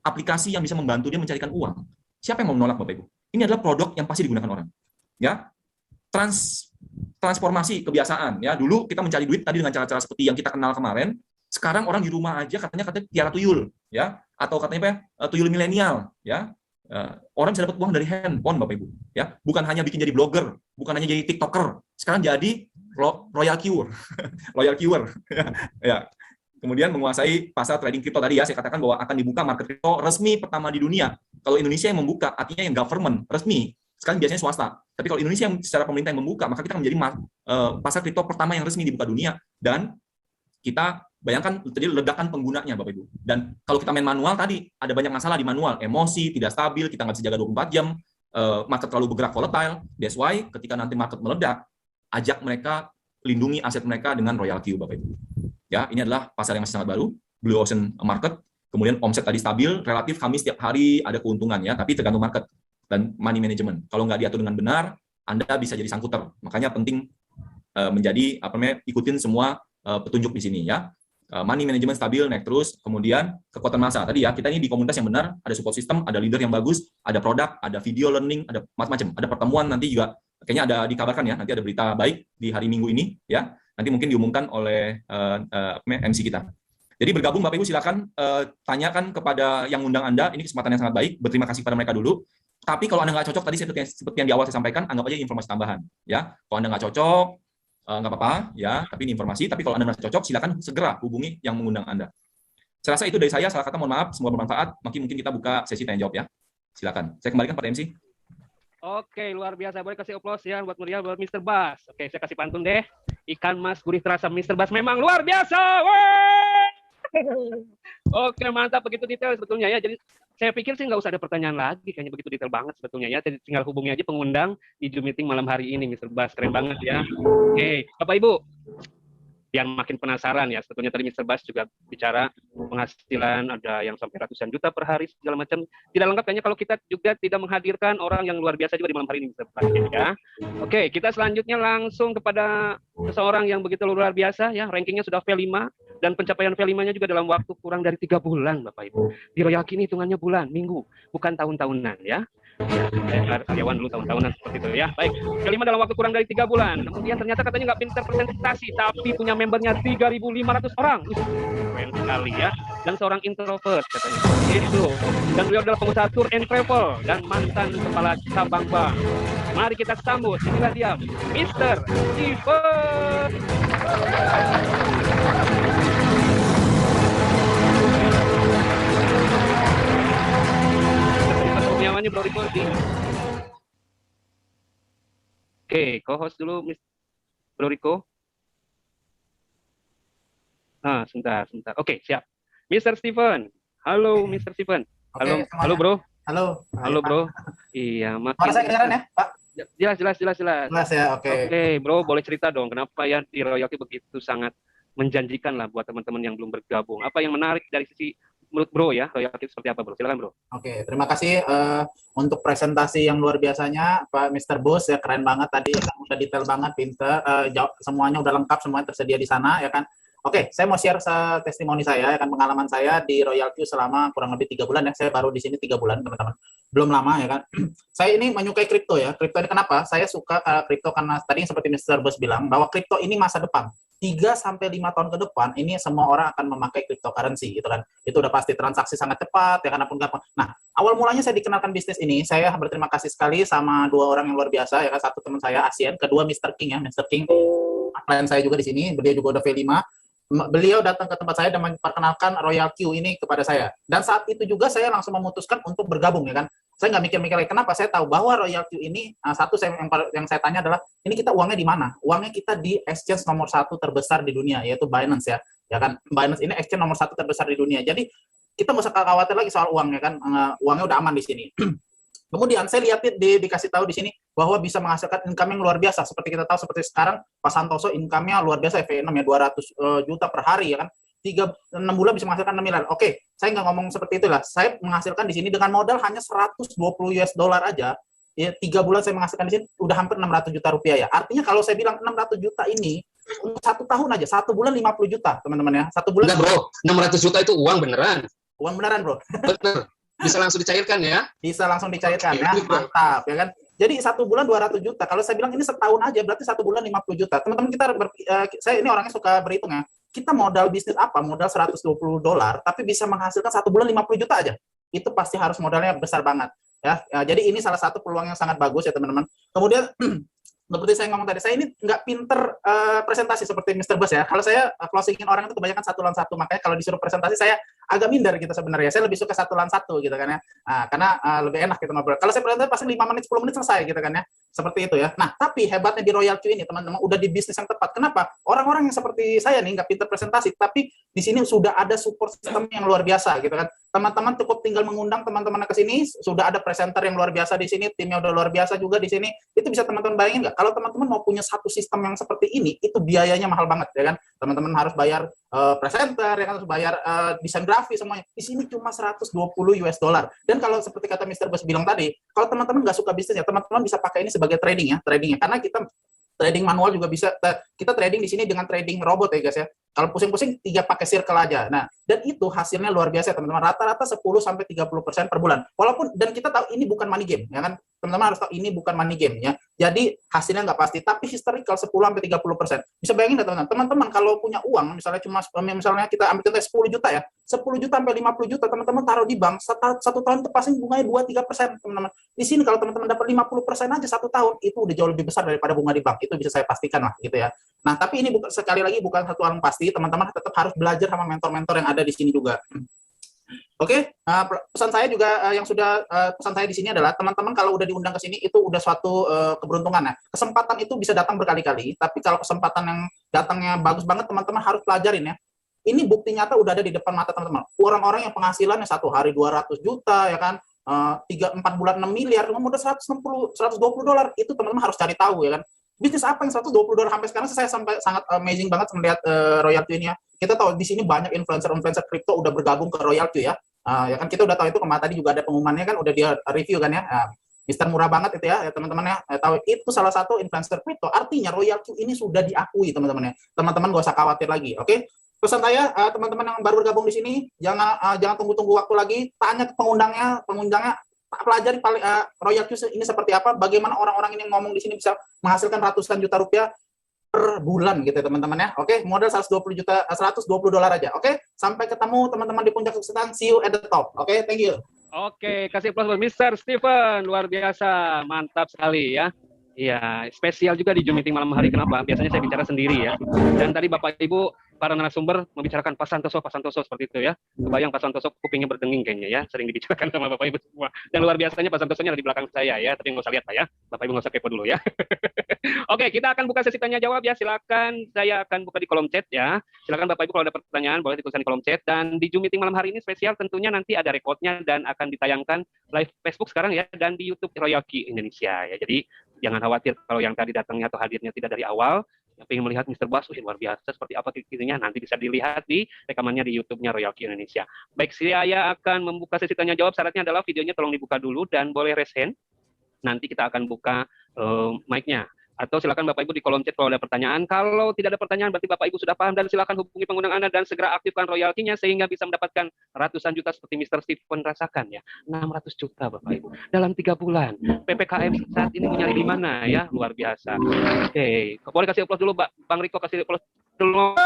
aplikasi yang bisa membantu dia mencarikan uang, siapa yang mau menolak, Bapak Ibu? Ini adalah produk yang pasti digunakan orang. Ya, transformasi kebiasaan. Ya, dulu kita mencari duit tadi dengan cara-cara seperti yang kita kenal kemarin. Sekarang orang di rumah aja katanya tiara tuyul, ya, atau katanya apa? Tuyul milenial, ya. Orang bisa dapat uang dari handphone, Bapak Ibu. Ya, bukan hanya bikin jadi blogger, bukan hanya jadi TikToker. Sekarang jadi royal cure, royal cure. Ya. Kemudian menguasai pasar trading kripto tadi ya, saya katakan bahwa akan dibuka market kripto resmi pertama di dunia. Kalau Indonesia yang membuka, artinya yang government resmi. Sekarang biasanya swasta. Tapi kalau Indonesia yang secara pemerintah yang membuka, maka kita akan menjadi pasar kripto pertama yang resmi dibuka dunia. Dan kita bayangkan terjadi ledakan penggunanya, Bapak Ibu. Dan kalau kita main manual tadi, ada banyak masalah di manual. Emosi, tidak stabil, kita nggak bisa jaga 24 jam, market terlalu bergerak volatile. That's why ketika nanti market meledak, ajak mereka lindungi aset mereka dengan Royal Q, Bapak Ibu. Ya, ini adalah pasar yang masih sangat baru, Blue Ocean Market. Kemudian omset tadi stabil, relatif kami setiap hari ada keuntungan ya, tapi tergantung market dan money management. Kalau nggak diatur dengan benar, Anda bisa jadi sangkuter. Makanya penting menjadi ikutin semua petunjuk di sini ya. Money management stabil, naik terus. Kemudian kekuatan massa tadi ya, kita ini di komunitas yang benar, ada support system, ada leader yang bagus, ada produk, ada video learning, ada macam-macam, ada pertemuan nanti juga. Kayaknya ada dikabarkan ya, nanti ada berita baik di hari Minggu ini ya. Nanti mungkin diumumkan oleh MC kita. Jadi bergabung Bapak Ibu silakan tanyakan kepada yang undang Anda, ini kesempatan yang sangat baik, berterima kasih kepada mereka dulu. Tapi kalau Anda nggak cocok tadi seperti yang di awal saya sampaikan, anggap aja informasi tambahan. Ya, kalau Anda nggak cocok, nggak apa-apa, ya. Tapi ini informasi. Tapi kalau Anda merasa cocok, silakan segera hubungi yang mengundang Anda. Saya rasa itu dari saya. Salah kata mohon maaf, semoga bermanfaat. Mungkin kita buka sesi tanya jawab ya. Silakan. Saya kembalikan pada MC. Oke, luar biasa. Boleh kasih aplaus ya buat Muriel, buat Mr. Bas. Oke, saya kasih pantun deh. Ikan mas gurih terasa, Mr. Bas memang luar biasa. Oke, mantap, begitu detail sebetulnya ya. Jadi saya pikir sih nggak usah ada pertanyaan lagi, kayaknya begitu detail banget sebetulnya ya. Jadi tinggal hubungi aja pengundang di Zoom meeting malam hari ini, Mr. Bas. Keren banget ya. Oke, Bapak Ibu, yang makin penasaran ya, sebetulnya tadi Mr. Bas juga bicara penghasilan ada yang sampai ratusan juta per hari segala macam. Tidak lengkap kayaknya kalau kita juga tidak menghadirkan orang yang luar biasa juga di malam hari ini, Mr. Bas ya. Oke, kita selanjutnya langsung kepada seseorang yang begitu luar biasa ya, rankingnya sudah V5 dan pencapaian V5-nya juga dalam waktu kurang dari 3 bulan, Bapak Ibu. Di Royal Kini hitungannya bulan, minggu, bukan tahun-tahunan ya. Ya, karyawan dulu tahun-tahunan seperti itu ya. Baik, kelima dalam waktu kurang dari 3 bulan. Kemudian ternyata katanya nggak pintar presentasi, tapi punya membernya 3.500 orang. Keren sekali ya. Dan seorang introvert katanya. Itu. Dan beliau adalah pengusaha tour and travel dan mantan kepala cabang bank. Mari kita sambut. Inilah dia, Mr. Steven. Namanya Bro Rico. Oke, co-host dulu Bro Rico. Sebentar. Oke, siap. Mr. Steven. Halo, Mr. Steven. Halo, okay, halo Bro. Halo Bro. Iya, makin. Suara saya kedengaran ya, Pak? Jelas. Jelas ya, oke. Oke, Bro, boleh cerita dong kenapa ya di Royalty begitu sangat menjanjikan lah buat teman-teman yang belum bergabung. Apa yang menarik dari sisi menurut Bro ya, Royalty seperti apa Bro? Silakan Bro. Oke, terima kasih untuk presentasi yang luar biasanya Pak Mr. Bos ya, keren banget tadi, udah detail banget, pinter, semuanya udah lengkap, semuanya tersedia di sana ya kan. Oke, saya mau share testimoni saya, ya kan, pengalaman saya di Royal Q selama kurang lebih 3 bulan ya. Saya baru di sini 3 bulan teman-teman, belum lama ya kan. Saya ini menyukai kripto ya. Kripto ini kenapa? Saya suka kripto karena tadi seperti Mr. Bos bilang bahwa kripto ini masa depan. 3 sampai 5 tahun ke depan ini semua orang akan memakai cryptocurrency gitu kan. Itu udah pasti, transaksi sangat cepat ya, karena pun gampang. Nah, awal mulanya saya dikenalkan bisnis ini, saya berterima kasih sekali sama 2 orang yang luar biasa ya kan. Satu teman saya ASEAN, kedua Mr. King ya. Mr. King klien saya juga di sini, beliau juga udah V5. Beliau datang ke tempat saya dan memperkenalkan Royal Q ini kepada saya. Dan saat itu juga saya langsung memutuskan untuk bergabung ya kan. Saya nggak mikir-mikir lagi. Kenapa? Saya tahu bahwa Royal Q ini, yang saya tanya adalah, ini kita uangnya di mana? Uangnya kita di exchange nomor 1 terbesar di dunia, yaitu Binance ya. Ya kan, Binance ini exchange nomor 1 terbesar di dunia. Jadi kita nggak usah khawatir lagi soal uang ya kan. Uangnya udah aman di sini. Kemudian saya lihat dikasih tahu di sini bahwa bisa menghasilkan income yang luar biasa. Seperti kita tahu, seperti sekarang Pak Santoso income-nya luar biasa, V6 ya, 200 juta per hari ya kan. 6 bulan bisa menghasilkan 6 miliar. Oke, saya nggak ngomong seperti itulah. Saya menghasilkan di sini dengan modal hanya 120 US dollar aja. Ya, 3 bulan saya menghasilkan di sini udah hampir 600 juta rupiah ya. Artinya kalau saya bilang 600 juta ini untuk 1 tahun aja, 1 bulan 50 juta teman-teman ya. 1 bulan. Enggak bro, 600 juta itu uang beneran. Uang beneran bro. Bener. Bisa langsung dicairkan ya? Bisa langsung dicairkan ya, mantap ya kan. Jadi 1 bulan 200 juta. Kalau saya bilang ini setahun aja, berarti 1 bulan 50 juta. Teman-teman kita, saya ini orangnya suka berhitung ya. Kita modal bisnis apa? Modal 120 dolar, tapi bisa menghasilkan 1 bulan 50 juta aja. Itu pasti harus modalnya besar banget. Ya, jadi ini salah satu peluang yang sangat bagus ya teman-teman. Kemudian seperti saya ngomong tadi, saya ini nggak pinter presentasi seperti Mr. Bus ya. Kalau saya closingin orang itu kebanyakan 1 lawan 1, makanya kalau disuruh presentasi saya agak minder gitu sebenarnya. Saya lebih suka 1 lawan 1 gitu kan ya. Karena lebih enak gitu ngobrol. Kalau saya presentasi pasti 5 menit 10 menit selesai gitu kan ya. Seperti itu ya. Nah, tapi hebatnya di Royal Q ini teman-teman udah di bisnis yang tepat. Kenapa? Orang-orang yang seperti saya nih nggak pinter presentasi, tapi di sini sudah ada support system yang luar biasa gitu kan. Teman-teman cukup tinggal mengundang teman-teman ke sini, sudah ada presenter yang luar biasa di sini, timnya udah luar biasa juga di sini. Itu bisa teman-teman bayangin nggak? Kalau teman-teman mau punya satu sistem yang seperti ini, itu biayanya mahal banget ya kan. Teman-teman harus bayar presenter, ya kan, harus bayar desain grafis semuanya. Di sini cuma 120 US dollar. Dan kalau seperti kata Mr. Bus bilang tadi, kalau teman-teman nggak suka bisnis ya, teman-teman bisa pakai ini sebagai tradingnya. Karena kita trading manual juga bisa. Kita trading di sini dengan trading robot ya guys ya. Kalau pusing-pusing 3 pakai circle aja. Nah, dan itu hasilnya luar biasa teman-teman. Rata-rata 10-30% per bulan. Walaupun, dan kita tahu ini bukan money game ya kan. Teman-teman harus tahu ini bukan money game ya. Jadi hasilnya nggak pasti, tapi historical 10-30%. Bisa bayangin nggak teman-teman? Teman-teman kalau punya uang, misalnya kita ambil contoh 10 juta ya. 10 juta sampai 50 juta teman-teman taruh di bank, 1 tahun itu pasti bunganya 2-3%, teman-teman. Di sini kalau teman-teman dapat 50% aja 1 tahun, itu udah jauh lebih besar daripada bunga di bank. Itu bisa saya pastikan lah gitu ya. Nah, tapi ini sekali lagi bukan satu hal yang pasti, teman-teman tetap harus belajar sama mentor-mentor yang ada di sini juga. Oke, pesan saya juga pesan saya di sini adalah teman-teman kalau udah diundang ke sini itu udah suatu keberuntungan ya. Kesempatan itu bisa datang berkali-kali, tapi kalau kesempatan yang datangnya bagus banget teman-teman harus pelajarin ya. Ini bukti nyata udah ada di depan mata teman-teman. Orang-orang yang penghasilannya 1 hari 200 juta ya kan, 3-4 bulan 6 miliar, cuma modal 120 dolar, itu teman-teman harus cari tahu ya kan. Bisnis apa yang 120 dolar sampai sekarang saya sangat amazing banget melihat Royal Q ini ya. Kita tahu di sini banyak influencer kripto udah bergabung ke Royal Q ya. Ya kan kita udah tahu itu, kemarin tadi juga ada pengumumannya kan, udah dia review kan ya. Mister murah banget itu ya teman-teman ya. Tahu itu salah satu influencer kripto. Artinya Royal Q ini sudah diakui teman-teman ya. Teman-teman gak usah khawatir lagi, oke? Pesan saya teman-teman yang baru bergabung di sini jangan tunggu-tunggu waktu lagi, tanya ke pengundangnya pelajari Royal Q ini seperti apa, bagaimana orang-orang ini ngomong di sini bisa menghasilkan ratusan juta rupiah per bulan gitu teman-teman ya. Oke, modal 120 dolar aja. Oke, sampai ketemu teman-teman di puncak kesuksesan. See you at the top. Oke, thank you. Oke, kasih plus buat Mr. Steven, luar biasa, mantap sekali ya. Iya, spesial juga di Zoom meeting malam hari. Kenapa? Biasanya saya bicara sendiri ya. Dan tadi Bapak Ibu para narasumber membicarakan Pak Santoso seperti itu ya. Kebayang Pak Santoso kupingnya berdenging kayaknya ya, sering dibicarakan sama Bapak Ibu semua. Dan luar biasanya Pak Santosonya ada di belakang saya ya, tapi nggak usah lihat Pak ya. Bapak Ibu nggak usah kepo dulu ya. Oke, kita akan buka sesi tanya jawab ya. Silakan, saya akan buka di kolom chat ya. Silakan Bapak Ibu kalau ada pertanyaan boleh dituliskan di kolom chat. Dan di Zoom meeting malam hari ini spesial tentunya nanti ada recordnya dan akan ditayangkan live Facebook sekarang ya, dan di YouTube Royal Q Indonesia ya. Jadi jangan khawatir kalau yang tadi datangnya atau hadirnya tidak dari awal, yang ingin melihat Mr. Bas, luar biasa seperti apa titiknya, nanti bisa dilihat di rekamannya di YouTube-nya Royal Q Indonesia. Baik, saya akan membuka sesi tanya jawab. Syaratnya adalah videonya tolong dibuka dulu dan boleh raise hand. Nanti kita akan buka mic-nya. Atau silakan Bapak Ibu di kolom chat kalau ada pertanyaan. Kalau tidak ada pertanyaan berarti Bapak Ibu sudah paham, dan silakan hubungi pengundang Anda dan segera aktifkan royaltinya sehingga bisa mendapatkan ratusan juta seperti Mr. Steven rasakan ya. 600 juta Bapak Ibu dalam 3 bulan. PPKM saat ini mau nyari di mana ya? Luar biasa. Oke, boleh kasih applause dulu Bang Riko, kasih applause. dulu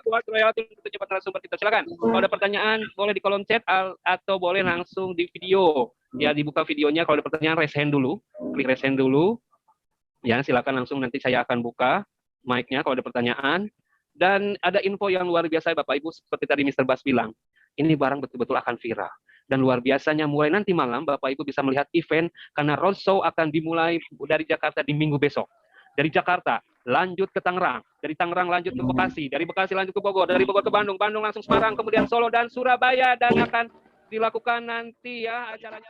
buat royalti untuk cepat narasumber kita. Silakan. Kalau ada pertanyaan boleh di kolom chat atau boleh langsung di video. Ya, dibuka videonya. Kalau ada pertanyaan raise hand dulu. Klik raise hand dulu. Ya, silakan langsung, nanti saya akan buka mic-nya kalau ada pertanyaan. Dan ada info yang luar biasa Bapak Ibu, seperti tadi Mr. Bas bilang. Ini barang betul-betul akan viral. Dan luar biasanya mulai nanti malam Bapak Ibu bisa melihat event karena roadshow akan dimulai dari Jakarta di minggu besok. Dari Jakarta lanjut ke Tangerang, dari Tangerang lanjut ke Bekasi, dari Bekasi lanjut ke Bogor, dari Bogor ke Bandung, Bandung langsung Semarang, kemudian Solo dan Surabaya, dan akan dilakukan nanti ya acaranya.